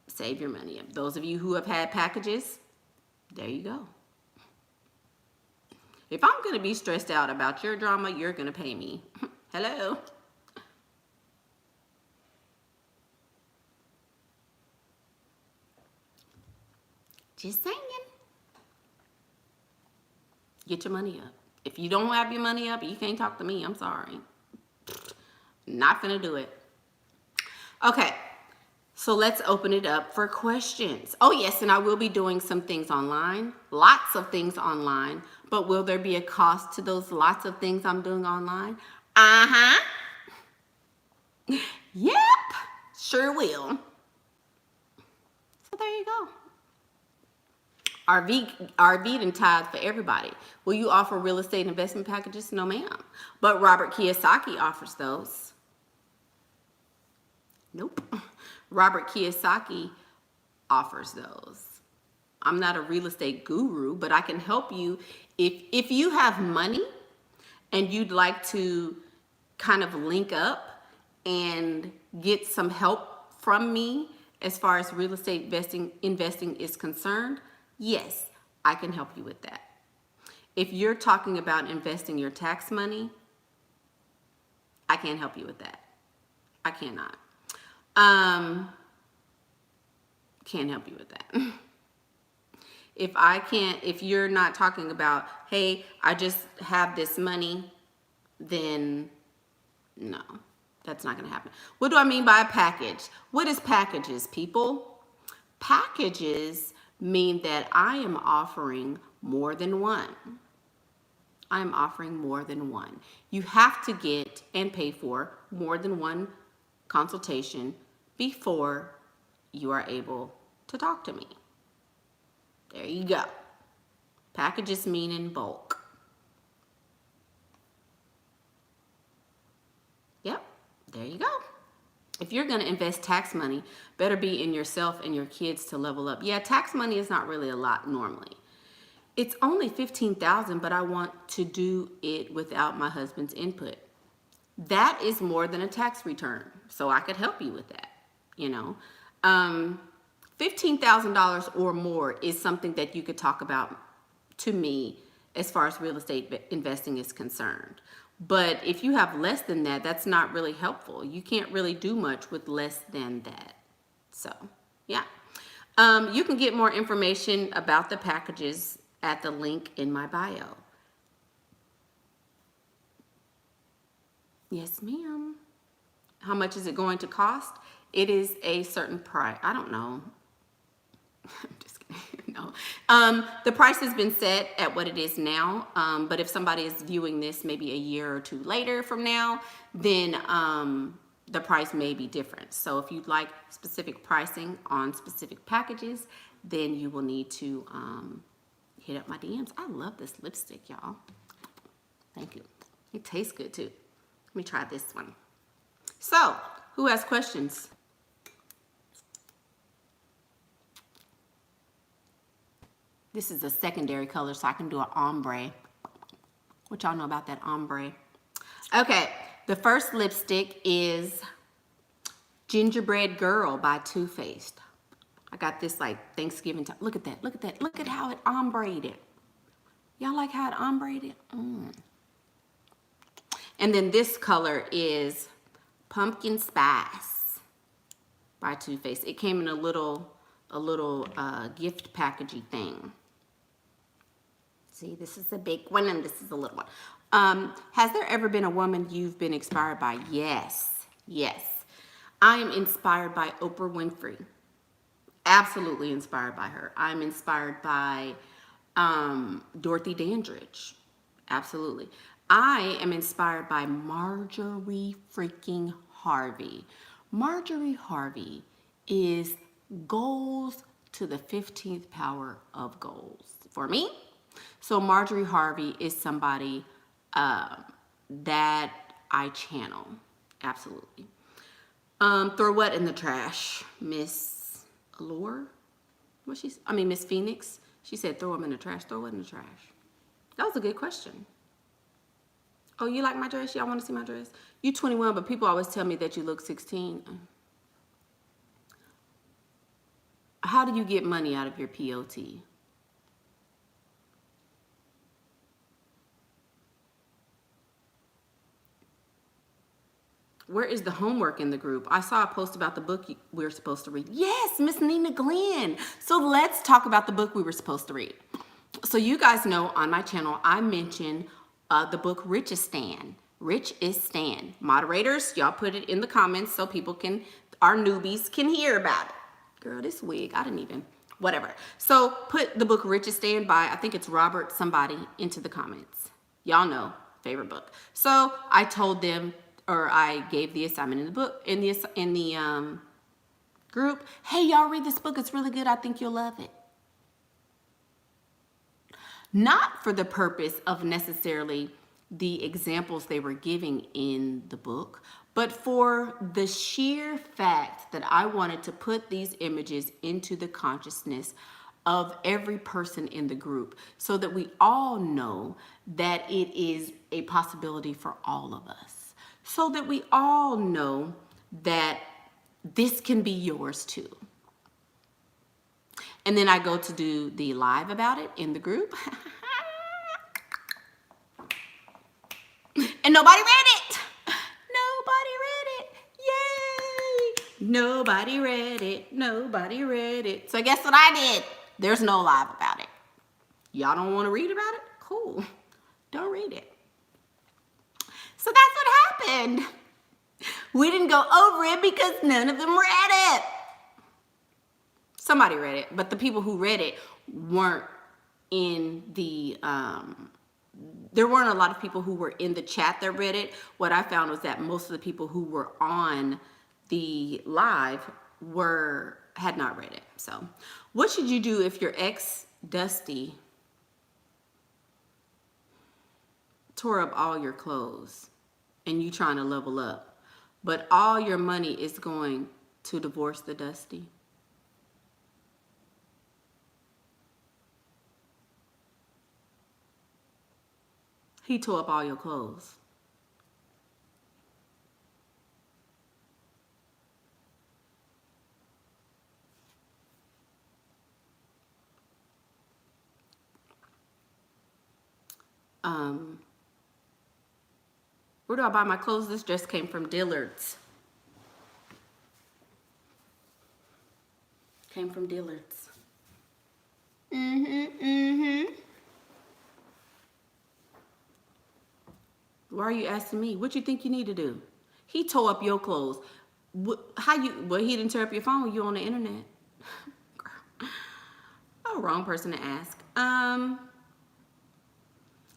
[SPEAKER 1] Save your money up. Those of you who have had packages, there you go. If I'm gonna be stressed out about your drama, you're gonna pay me. Hello? Just saying. Get your money up. If you don't have your money up, you can't talk to me. I'm sorry. Not gonna do it. Okay, so let's open it up for questions. Oh yes, and I will be doing some things online. Lots of things online. But will there be a cost to those lots of things I'm doing online? Uh-huh. Yep, sure will. So there you go. RV and tithe for everybody. Will you offer real estate investment packages? No, ma'am. But Robert Kiyosaki offers those. Nope. Robert Kiyosaki offers those. I'm not a real estate guru, but I can help you. If you have money and you'd like to kind of link up and get some help from me as far as real estate investing is concerned, yes, I can help you with that. If you're talking about investing your tax money, I can't help you with that. I cannot. Can't help you with that. If you're not talking about, hey, I just have this money, then no, that's not going to happen. What do I mean by a package? What is packages, people? Packages mean that I am offering more than one. I'm offering more than one. You have to get and pay for more than one consultation before you are able to talk to me. There you go. Packages mean in bulk. Yep, there you go. If you're going to invest tax money, better be in yourself and your kids to level up. Yeah, tax money is not really a lot normally. It's only $15,000, but I want to do it without my husband's input. That is more than a tax return, so I could help you with that, you know. $15,000 or more is something that you could talk about to me as far as real estate investing is concerned. But if you have less than that, that's not really helpful. You can't really do much with less than that. So, yeah. You can get more information about the packages at the link in my bio. Yes, ma'am. How much is it going to cost? It is a certain price. I don't know. I'm just kidding. No. The price has been set at what it is now. But if somebody is viewing this maybe a year or two later from now, then the price may be different. So if you'd like specific pricing on specific packages, then you will need to hit up my DMs. I love this lipstick, y'all. Thank you. It tastes good too. Let me try this one. So, who has questions? This is a secondary color, so I can do an ombre. What y'all know about that ombre? Okay, the first lipstick is Gingerbread Girl by Too Faced. I got this like Thanksgiving time. Look at that, look at that. Look at how it ombreed it. Y'all like how it ombreed it? And then this color is Pumpkin Spice by Too Faced. It came in a little gift packagey thing. See, this is a big one and this is a little one. Has there ever been a woman you've been inspired by? Yes, yes. I am inspired by Oprah Winfrey. Absolutely inspired by her. I'm inspired by Dorothy Dandridge. Absolutely. I am inspired by Marjorie freaking Harvey. Marjorie Harvey is goals to the 15th power of goals for me. So Marjorie Harvey is somebody that I channel. Absolutely. Throw what in the trash? Miss Allure? Miss Phoenix. She said throw them in the trash. Throw what in the trash? That was a good question. Oh, you like my dress? Y'all want to see my dress? You 21, but people always tell me that you look 16. How do you get money out of your POT? Where is the homework in the group? I saw a post about the book we were supposed to read. Yes, Miss Nina Glenn. So let's talk about the book we were supposed to read. So you guys know on my channel, I mentioned the book Rich is Stan. Rich is Stan. Moderators, y'all put it in the comments so people can, our newbies can hear about it. Girl, this wig, I didn't even, whatever. So put the book Rich is Stan by, I think it's Robert somebody, into the comments. Y'all know, favorite book. So I told them, or I gave the assignment in the book, in the group, hey, y'all read this book, it's really good, I think you'll love it. Not for the purpose of necessarily the examples they were giving in the book, but for the sheer fact that I wanted to put these images into the consciousness of every person in the group so that we all know that it is a possibility for all of us. So that we all know that this can be yours too. And then I go to do the live about it in the group. And nobody read it. Nobody read it. Yay. Nobody read it. Nobody read it. So guess what I did? There's no live about it. Y'all don't want to read about it? Cool. Don't read it. So that's what happened. We didn't go over it because none of them read it. Somebody read it, but the people who read it weren't in the, there weren't a lot of people who were in the chat that read it. What I found was that most of the people who were on the live had not read it. So what should you do if your ex, Dusty, tore up all your clothes and you trying to level up, but all your money is going to divorce the Dusty? He tore up all your clothes. Where do I buy my clothes? This dress came from Dillard's. Came from Dillard's. Why are you asking me? What you think you need to do? He tore up your clothes. Well, he didn't tear up your phone. You on the internet. Oh, wrong person to ask.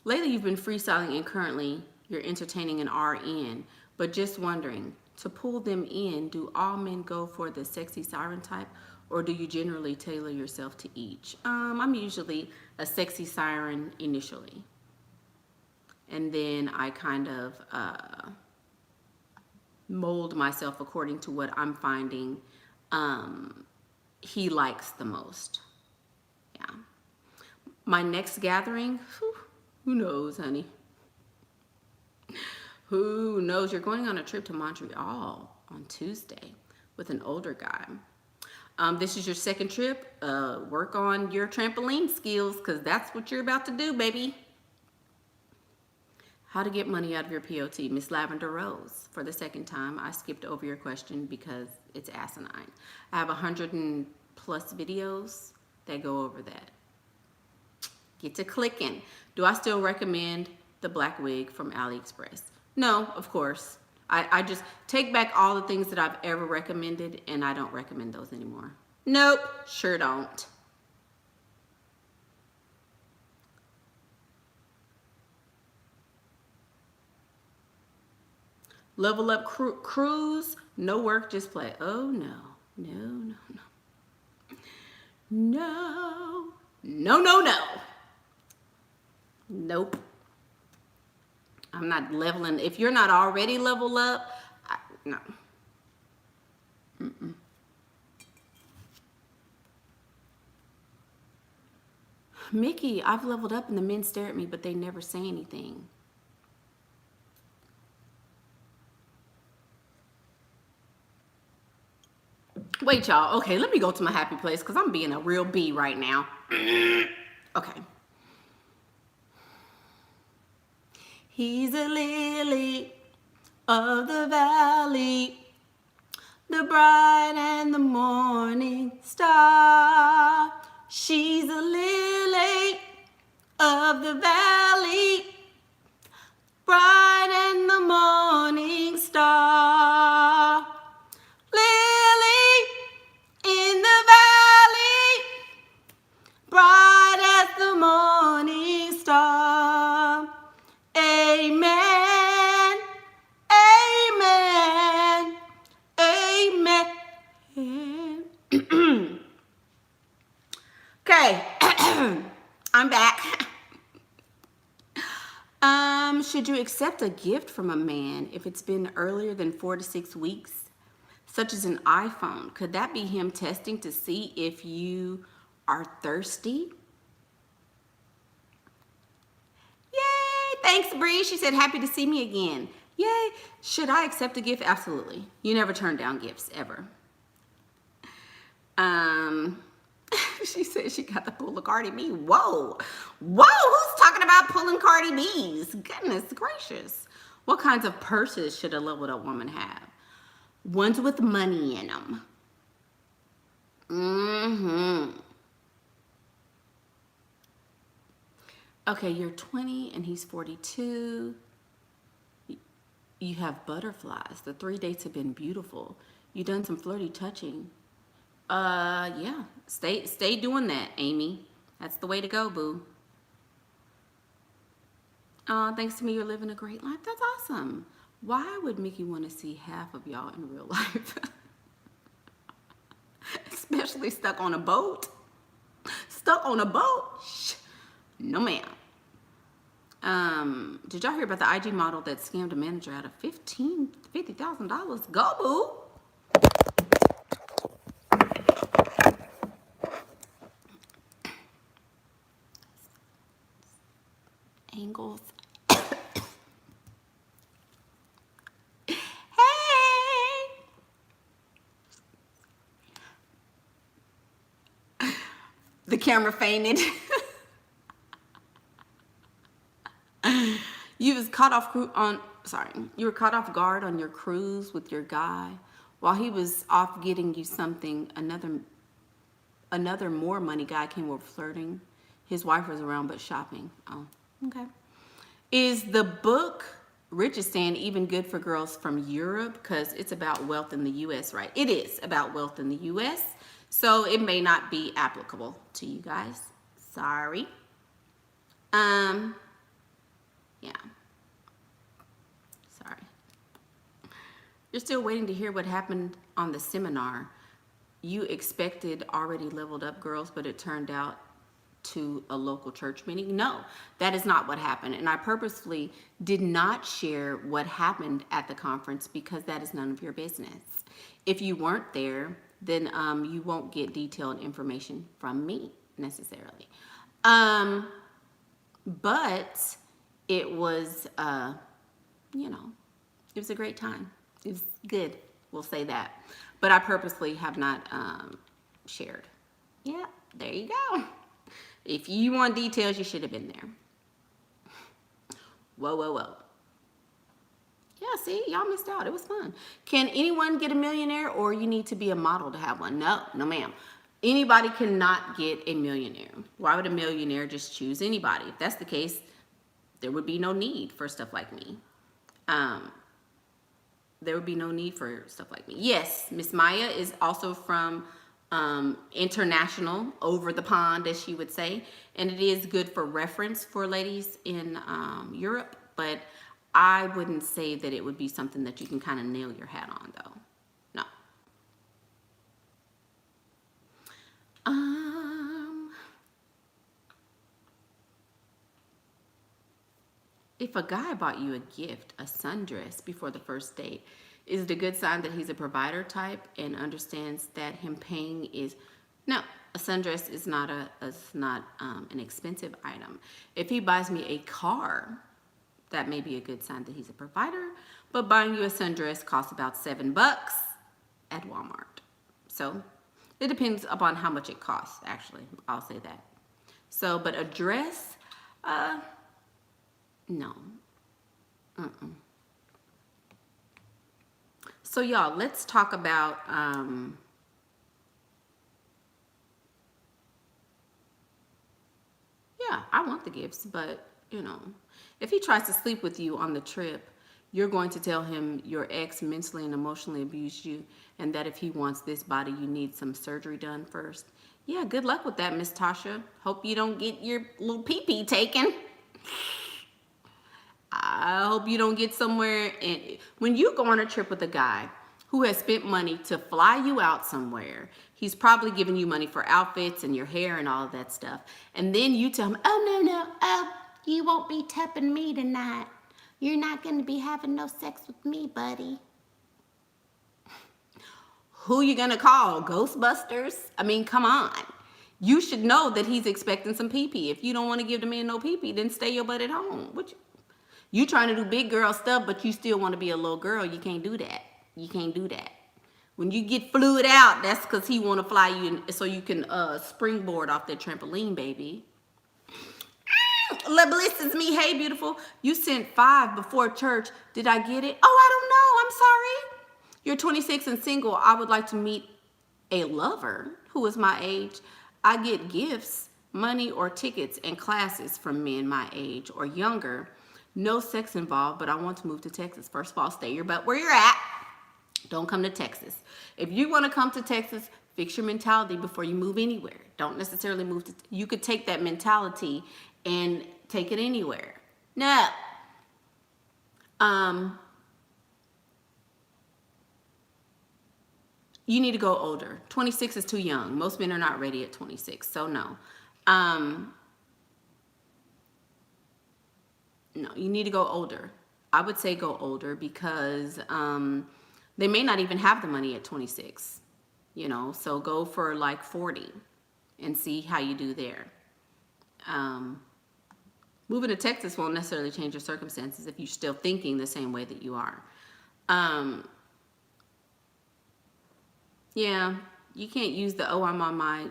[SPEAKER 1] Lately you've been freestyling and currently you're entertaining an RN, but just wondering, to pull them in, do all men go for the sexy siren type, or do you generally tailor yourself to each? I'm usually a sexy siren initially. And then I kind of mold myself according to what I'm finding he likes the most. Yeah. My next gathering, who knows, honey? Who knows? You're going on a trip to Montreal on Tuesday with an older guy. This is your second trip. Work on your trampoline skills because that's what you're about to do, baby. How to get money out of your POT. Miss Lavender Rose. For the second time, I skipped over your question because it's asinine. I have 100 and plus videos that go over that. Get to clicking. Do I still recommend the black wig from AliExpress? No, of course. I just take back all the things that I've ever recommended, and I don't recommend those anymore. Nope, sure don't. Level Up Cruise, no work, just play. Oh no, no, no, no. No, no, no, no. Nope. I'm not leveling. If you're not already level up, no. Mm-mm. Mickey, I've leveled up and the men stare at me, but they never say anything. Wait, y'all. Okay, let me go to my happy place because I'm being a real bee right now. Okay. He's a lily of the valley, the bright and the morning star. She's a lily of the valley, bright and the morning star. Lily in the valley, bright as the morning star. Amen, amen, amen. Okay, I'm back. Should you accept a gift from a man if it's been earlier than 4 to 6 weeks, such as an iPhone? Could that be him testing to see if you are thirsty? Yay! Thanks, Bree. She said, happy to see me again. Yay! Should I accept a gift? Absolutely. You never turn down gifts, ever. She said she got the pull of Cardi B. Whoa. Whoa, who's talking about pulling Cardi B's? Goodness gracious. What kinds of purses should a leveled up woman have? Ones with money in them. Okay, you're 20 and he's 42. You have butterflies. The 3 dates have been beautiful. You done some flirty touching. Yeah. Stay doing that, Amy. That's the way to go, boo. Thanks to me, you're living a great life. That's awesome. Why would Mickey want to see half of y'all in real life? Especially stuck on a boat. Stuck on a boat? Shh. No, ma'am. Did y'all hear about the IG model that scammed a manager out of $50,000? Go, boo. Angles. Hey. The camera fainted. You were caught off guard on your cruise with your guy while he was off getting you something. Another more money guy came over flirting. His wife was around but shopping. Oh, okay. Is the book Richistan even good for girls from Europe? Because it's about wealth in the U.S., right? It is about wealth in the U.S., so it may not be applicable to you guys. Sorry. Yeah. Sorry. You're still waiting to hear what happened on the seminar. You expected already leveled up girls, but it turned out to a local church meeting. No, that is not what happened. And I purposefully did not share what happened at the conference because that is none of your business. If you weren't there, then you won't get detailed information from me necessarily. But it was, you know, it was a great time. It was good. We'll say that. But I purposely have not shared. Yeah, there you go. If you want details, you should have been there. Whoa, whoa, whoa. Yeah, see, y'all missed out. It was fun. Can anyone get a millionaire, or you need to be a model to have one? No, no, ma'am. Anybody cannot get a millionaire. Why would a millionaire just choose anybody? If that's the case, there would be no need for stuff like me. There would be no need for stuff like me. Yes, Miss Maya is also from international, over the pond, as she would say. And it is good for reference for ladies in Europe, but I wouldn't say that it would be something that you can kind of nail your hat on, though. No. If a guy bought you a gift, a sundress, before the first date, is it a good sign that he's a provider type and understands that him paying is... No, a sundress is not an expensive item. If he buys me a car, that may be a good sign that he's a provider, but buying you a sundress costs about $7 at Walmart. So it depends upon how much it costs, actually. I'll say that. So, but a dress, no. So y'all, let's talk about yeah, I want the gifts, but you know, if he tries to sleep with you on the trip, you're going to tell him your ex mentally and emotionally abused you, and that if he wants this body, you need some surgery done first. Yeah, good luck with that, Miss Tasha. Hope you don't get your little pee-pee taken. I hope you don't get somewhere. And when you go on a trip with a guy who has spent money to fly you out somewhere, he's probably giving you money for outfits and your hair and all of that stuff. And then you tell him, oh, no, you won't be tapping me tonight. You're not going to be having no sex with me, buddy. Who you going to call? Ghostbusters? I mean, come on. You should know that he's expecting some pee-pee. If you don't want to give the man no pee-pee, then stay your butt at home. You trying to do big girl stuff, but you still want to be a little girl. You can't do that. You can't do that. When you get fluid out, that's because he want to fly you in, so you can springboard off that trampoline, baby. La Bliss is me. Hey, beautiful. You sent 5 before church. Did I get it? Oh, I don't know. I'm sorry. You're 26 and single. I would like to meet a lover who is my age. I get gifts, money, or tickets and classes from men my age or younger. No sex involved, but I want to move to Texas. First of all, stay your butt where you're at. Don't come to Texas. If you want to come to Texas, fix your mentality before you move anywhere. Don't necessarily move to... You could take that mentality and take it anywhere. No. You need to go older. 26 is too young. Most men are not ready at 26, so no. No, you need to go older. I would say go older because they may not even have the money at 26, you know, so go for like 40 and see how you do there. Moving to Texas won't necessarily change your circumstances if you're still thinking the same way that you are. Yeah, you can't use the, oh, I'm on my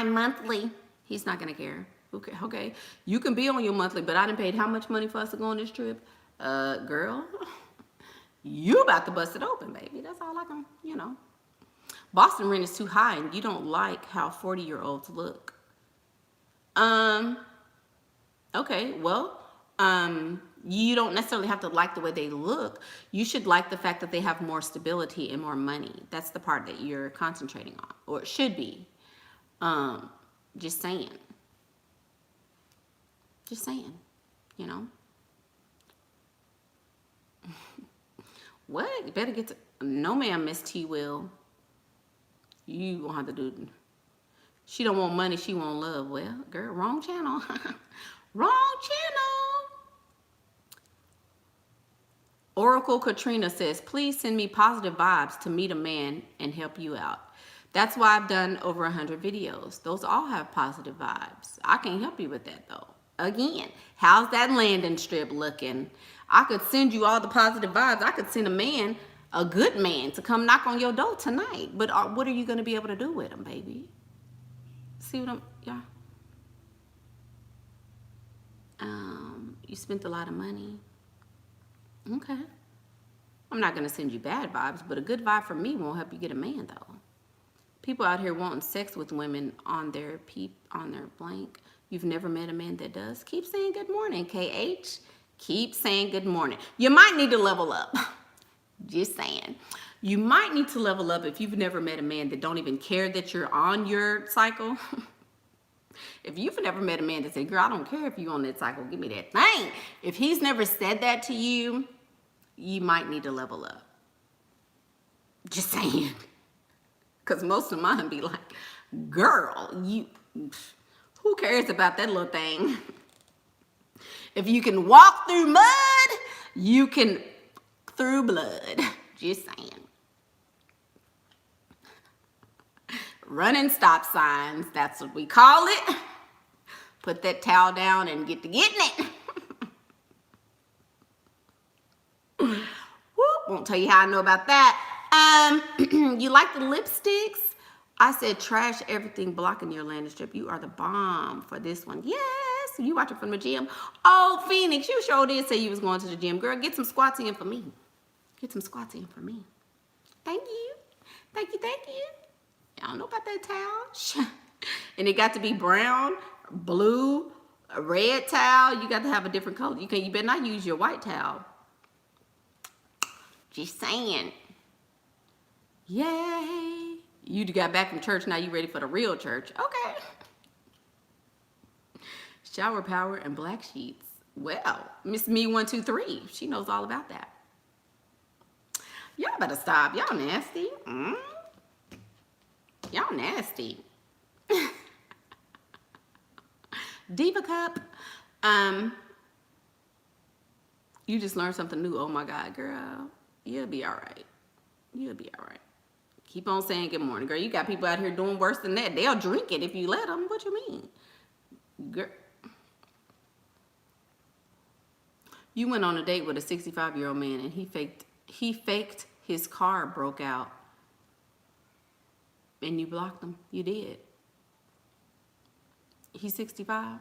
[SPEAKER 1] monthly. He's not gonna care. Okay, you can be on your monthly, but I done paid how much money for us to go on this trip? Girl, you about to bust it open, baby. That's all I can, you know. Boston rent is too high, and you don't like how 40-year-olds look. Okay, well, you don't necessarily have to like the way they look. You should like the fact that they have more stability and more money. That's the part that you're concentrating on, or it should be. Just saying. Just saying, you know. What? You better get to... No, ma'am, Miss T. Will. You won't have to do... She don't want money, she want love. Well, girl, wrong channel. Wrong channel. Oracle Katrina says, please send me positive vibes to meet a man and help you out. That's why I've done over 100 videos. Those all have positive vibes. I can't help you with that, though. Again, how's that landing strip looking? I could send you all the positive vibes. I could send a man, a good man, to come knock on your door tonight. But what are you going to be able to do with him, baby? See what yeah. You spent a lot of money. Okay. I'm not going to send you bad vibes, but a good vibe from me won't help you get a man, though. People out here wanting sex with women on their blank. You've never met a man that does. Keep saying good morning, KH. Keep saying good morning. You might need to level up. Just saying. You might need to level up if you've never met a man that don't even care that you're on your cycle. If you've never met a man that said, girl, I don't care if you're on that cycle, give me that thing. If he's never said that to you, you might need to level up. Just saying. Because most of mine be like, girl, who cares about that little thing? If you can walk through mud, you can through blood. Just saying. Running stop signs, that's what we call it. Put that towel down and get to getting it. Whoop, won't tell you how I know about that. You like the lipsticks? I said trash everything blocking your landing strip. You are the bomb for this one. Yes, you watching from the gym. Oh, Phoenix, you sure did say you was going to the gym. Girl, get some squats in for me. Get some squats in for me. Thank you. Thank you, thank you. I don't know about that towel. And it got to be brown, blue, a red towel. You got to have a different color. You better not use your white towel. Just saying. Yay. You got back from church. Now you ready for the real church. Okay. Shower power and black sheets. Well, Miss Me 123. She knows all about that. Y'all better stop. Y'all nasty. Y'all nasty. Diva Cup. You just learned something new. Oh my God, girl. You'll be all right. You'll be all right. Keep on saying good morning, girl. You got people out here doing worse than that. They'll drink it if you let them. What you mean? Girl. You went on a date with a 65-year-old man and he faked his car broke out. And you blocked him. You did. He's 65?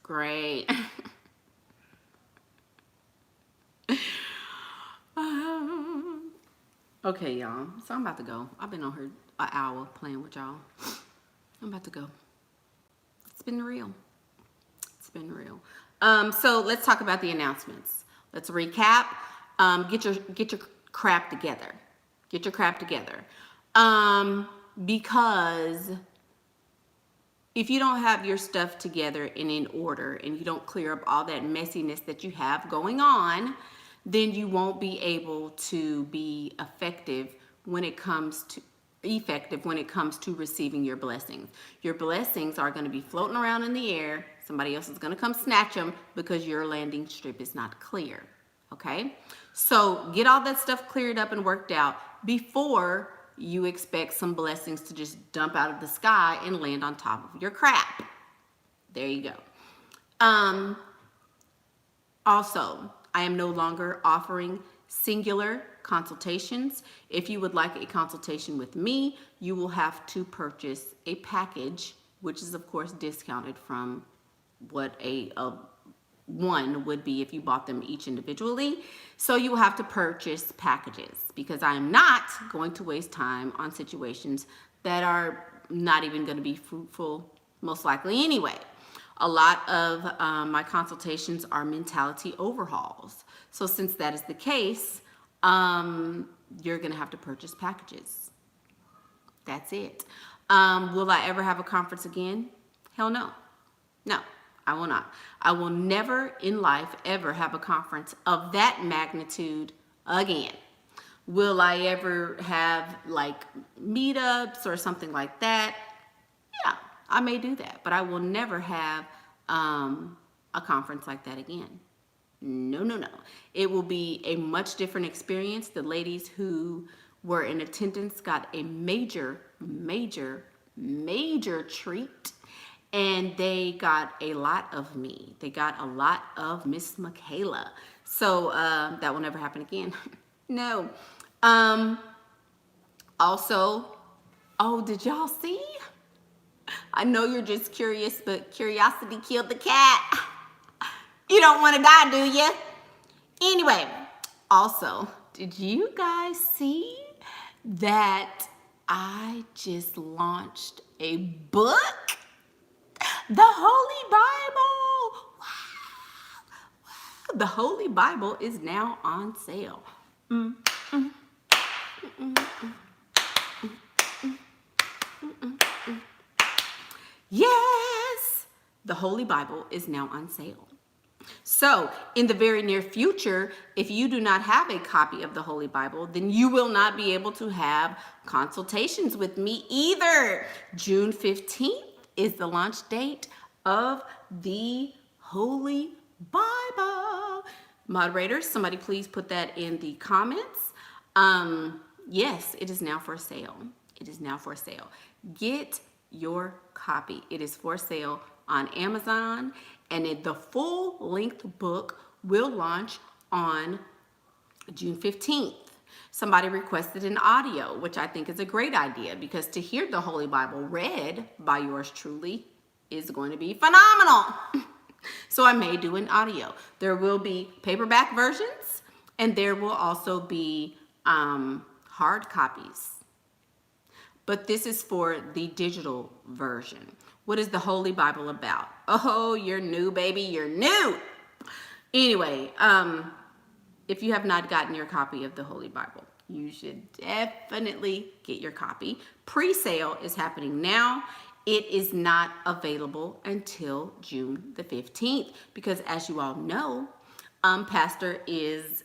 [SPEAKER 1] Great. Okay, y'all. So I'm about to go. I've been on here an hour playing with y'all. I'm about to go. It's been real. It's been real. So let's talk about the announcements. Let's recap. Get your crap together. Get your crap together. Because if you don't have your stuff together and in order and you don't clear up all that messiness that you have going on, then you won't be able to be effective when it comes to receiving your blessings. Your blessings are going to be floating around in the air. Somebody else is going to come snatch them because your landing strip is not clear. Okay? So get all that stuff cleared up and worked out before you expect some blessings to just dump out of the sky and land on top of your crap. There you go. Also, I am no longer offering singular consultations. If you would like a consultation with me, you will have to purchase a package, which is of course discounted from what a one would be if you bought them each individually. So you will have to purchase packages because I am not going to waste time on situations that are not even going to be fruitful, most likely anyway. A lot of my consultations are mentality overhauls. So since that is the case, you're going to have to purchase packages. That's it. Will I ever have a conference again? Hell no. No, I will not. I will never in life ever have a conference of that magnitude again. Will I ever have like meetups or something like that? Yeah, I may do that, but I will never have a conference like that again. No, no, no. It will be a much different experience. The ladies who were in attendance got a major major treat. And they got a lot of me. They got a lot of Miss Michaela. So that will never happen again. No. Also, oh, did y'all see? I know you're just curious, but curiosity killed the cat. You don't want to die, do you? Anyway, also, did you guys see that I just launched a book? The Holy Bible. Wow. The Holy Bible is now on sale. Yes, the Holy Bible is now on sale. So, in the very near future, if you do not have a copy of the Holy Bible, then you will not be able to have consultations with me either. June 15th is the launch date of the Holy Bible. Moderators, somebody please put that in the comments. Yes, it is now for sale. It is now for sale. Get your copy. It is for sale on Amazon, and the full-length book will launch on June 15th. Somebody requested an audio, which I think is a great idea, because to hear the Holy Bible read by yours truly is going to be phenomenal. So I may do an audio. There will be paperback versions, and there will also be hard copies. But this is for the digital version. What is the Holy Bible about? Oh, you're new, baby, you're new. Anyway, if you have not gotten your copy of the Holy Bible, you should definitely get your copy. Pre-sale is happening now. It is not available until June the 15th because, as you all know, Pastor is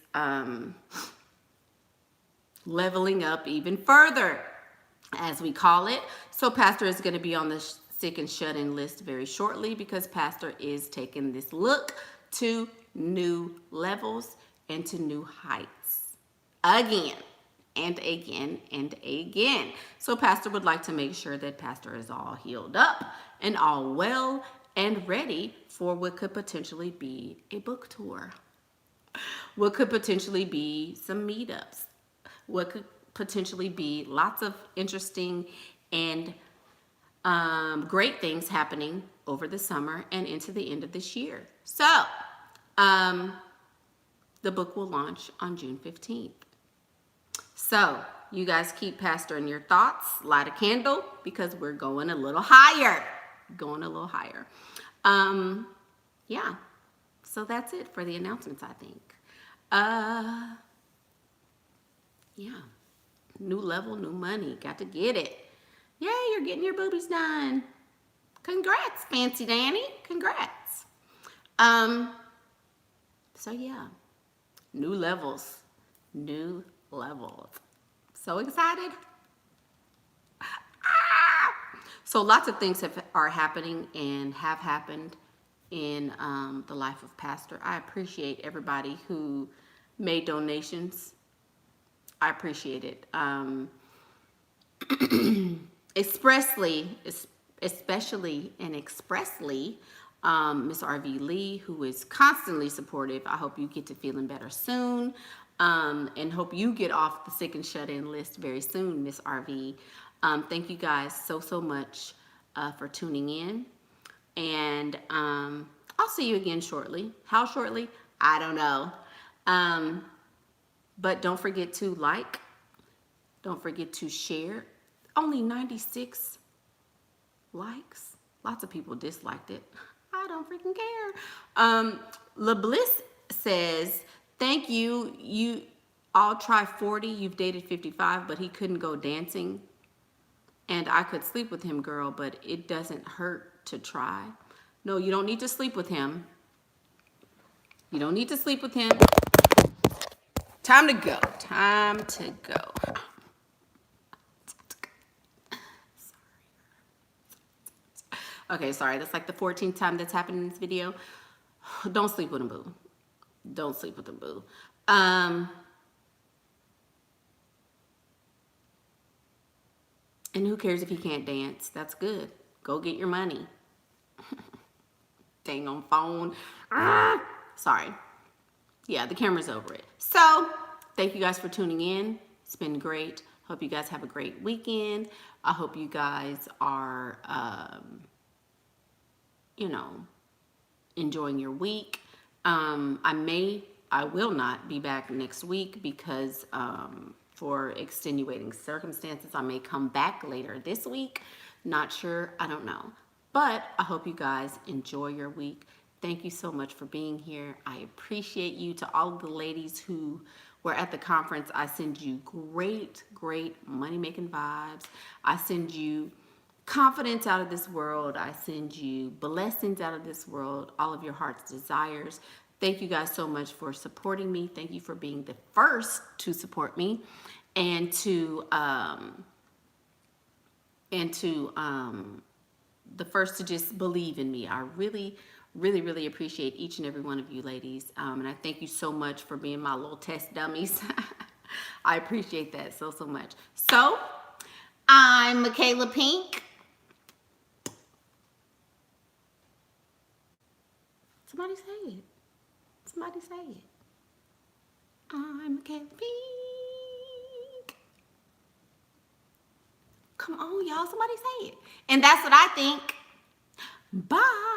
[SPEAKER 1] leveling up even further, as we call it. So Pastor is going to be on the sick and shut-in list very shortly because Pastor is taking this look to new levels and to new heights again and again and again. So Pastor would like to make sure that Pastor is all healed up and all well and ready for what could potentially be a book tour, what could potentially be some meetups, what could potentially be lots of interesting and great things happening over the summer and into the end of this year. So the book will launch on June 15th. So you guys keep Pastor in your thoughts, light a candle, because we're going a little higher, Yeah, so that's it for the announcements, I think. Yeah, new level, new money, got to get it. Yay, you're getting your boobies done. Congrats, Fancy Danny, congrats. So yeah, new levels. So excited. So lots of things are happening and have happened in the life of Pastor. I appreciate everybody who made donations. I appreciate it. Especially Miss RV Lee, who is constantly supportive. I hope you get to feeling better soon, and hope you get off the sick and shut-in list very soon, Miss RV. Thank you guys so much for tuning in, and I'll see you again shortly. How shortly? I don't know. But don't forget to like. Don't forget to share. Only 96 likes. Lots of people disliked it. I don't freaking care. LaBliss says, thank you. You all try 40. You've dated 55, but he couldn't go dancing. And I could sleep with him, girl, but it doesn't hurt to try. No, you don't need to sleep with him. You don't need to sleep with him. Time to go. Time to go. Okay, sorry. That's like the 14th time that's happened in this video. Don't sleep with him, boo. Don't sleep with him, boo. And who cares if you can't dance? That's good. Go get your money. Dang on phone. Sorry. Yeah, the camera's over it. So, thank you guys for tuning in. It's been great. Hope you guys have a great weekend. I hope you guys are, you know, enjoying your week. I will not be back next week because for extenuating circumstances, I may come back later this week. Not sure, I don't know. But I hope you guys enjoy your week. Thank you so much for being here. I appreciate you. To all of the ladies who were at the conference, I send you great, great money-making vibes. I send you confidence out of this world. I send you blessings out of this world, all of your heart's desires. Thank you guys so much for supporting me. Thank you for being the first to support me and to the first to just believe in me. I really, really, really appreciate each and every one of you ladies. And I thank you so much for being my little test dummies. I appreciate that so, so much. So, I'm Michaela Pink. Somebody say it. Somebody say it. I'm Michaela Pink. Come on, y'all. Somebody say it. And that's what I think. Bye.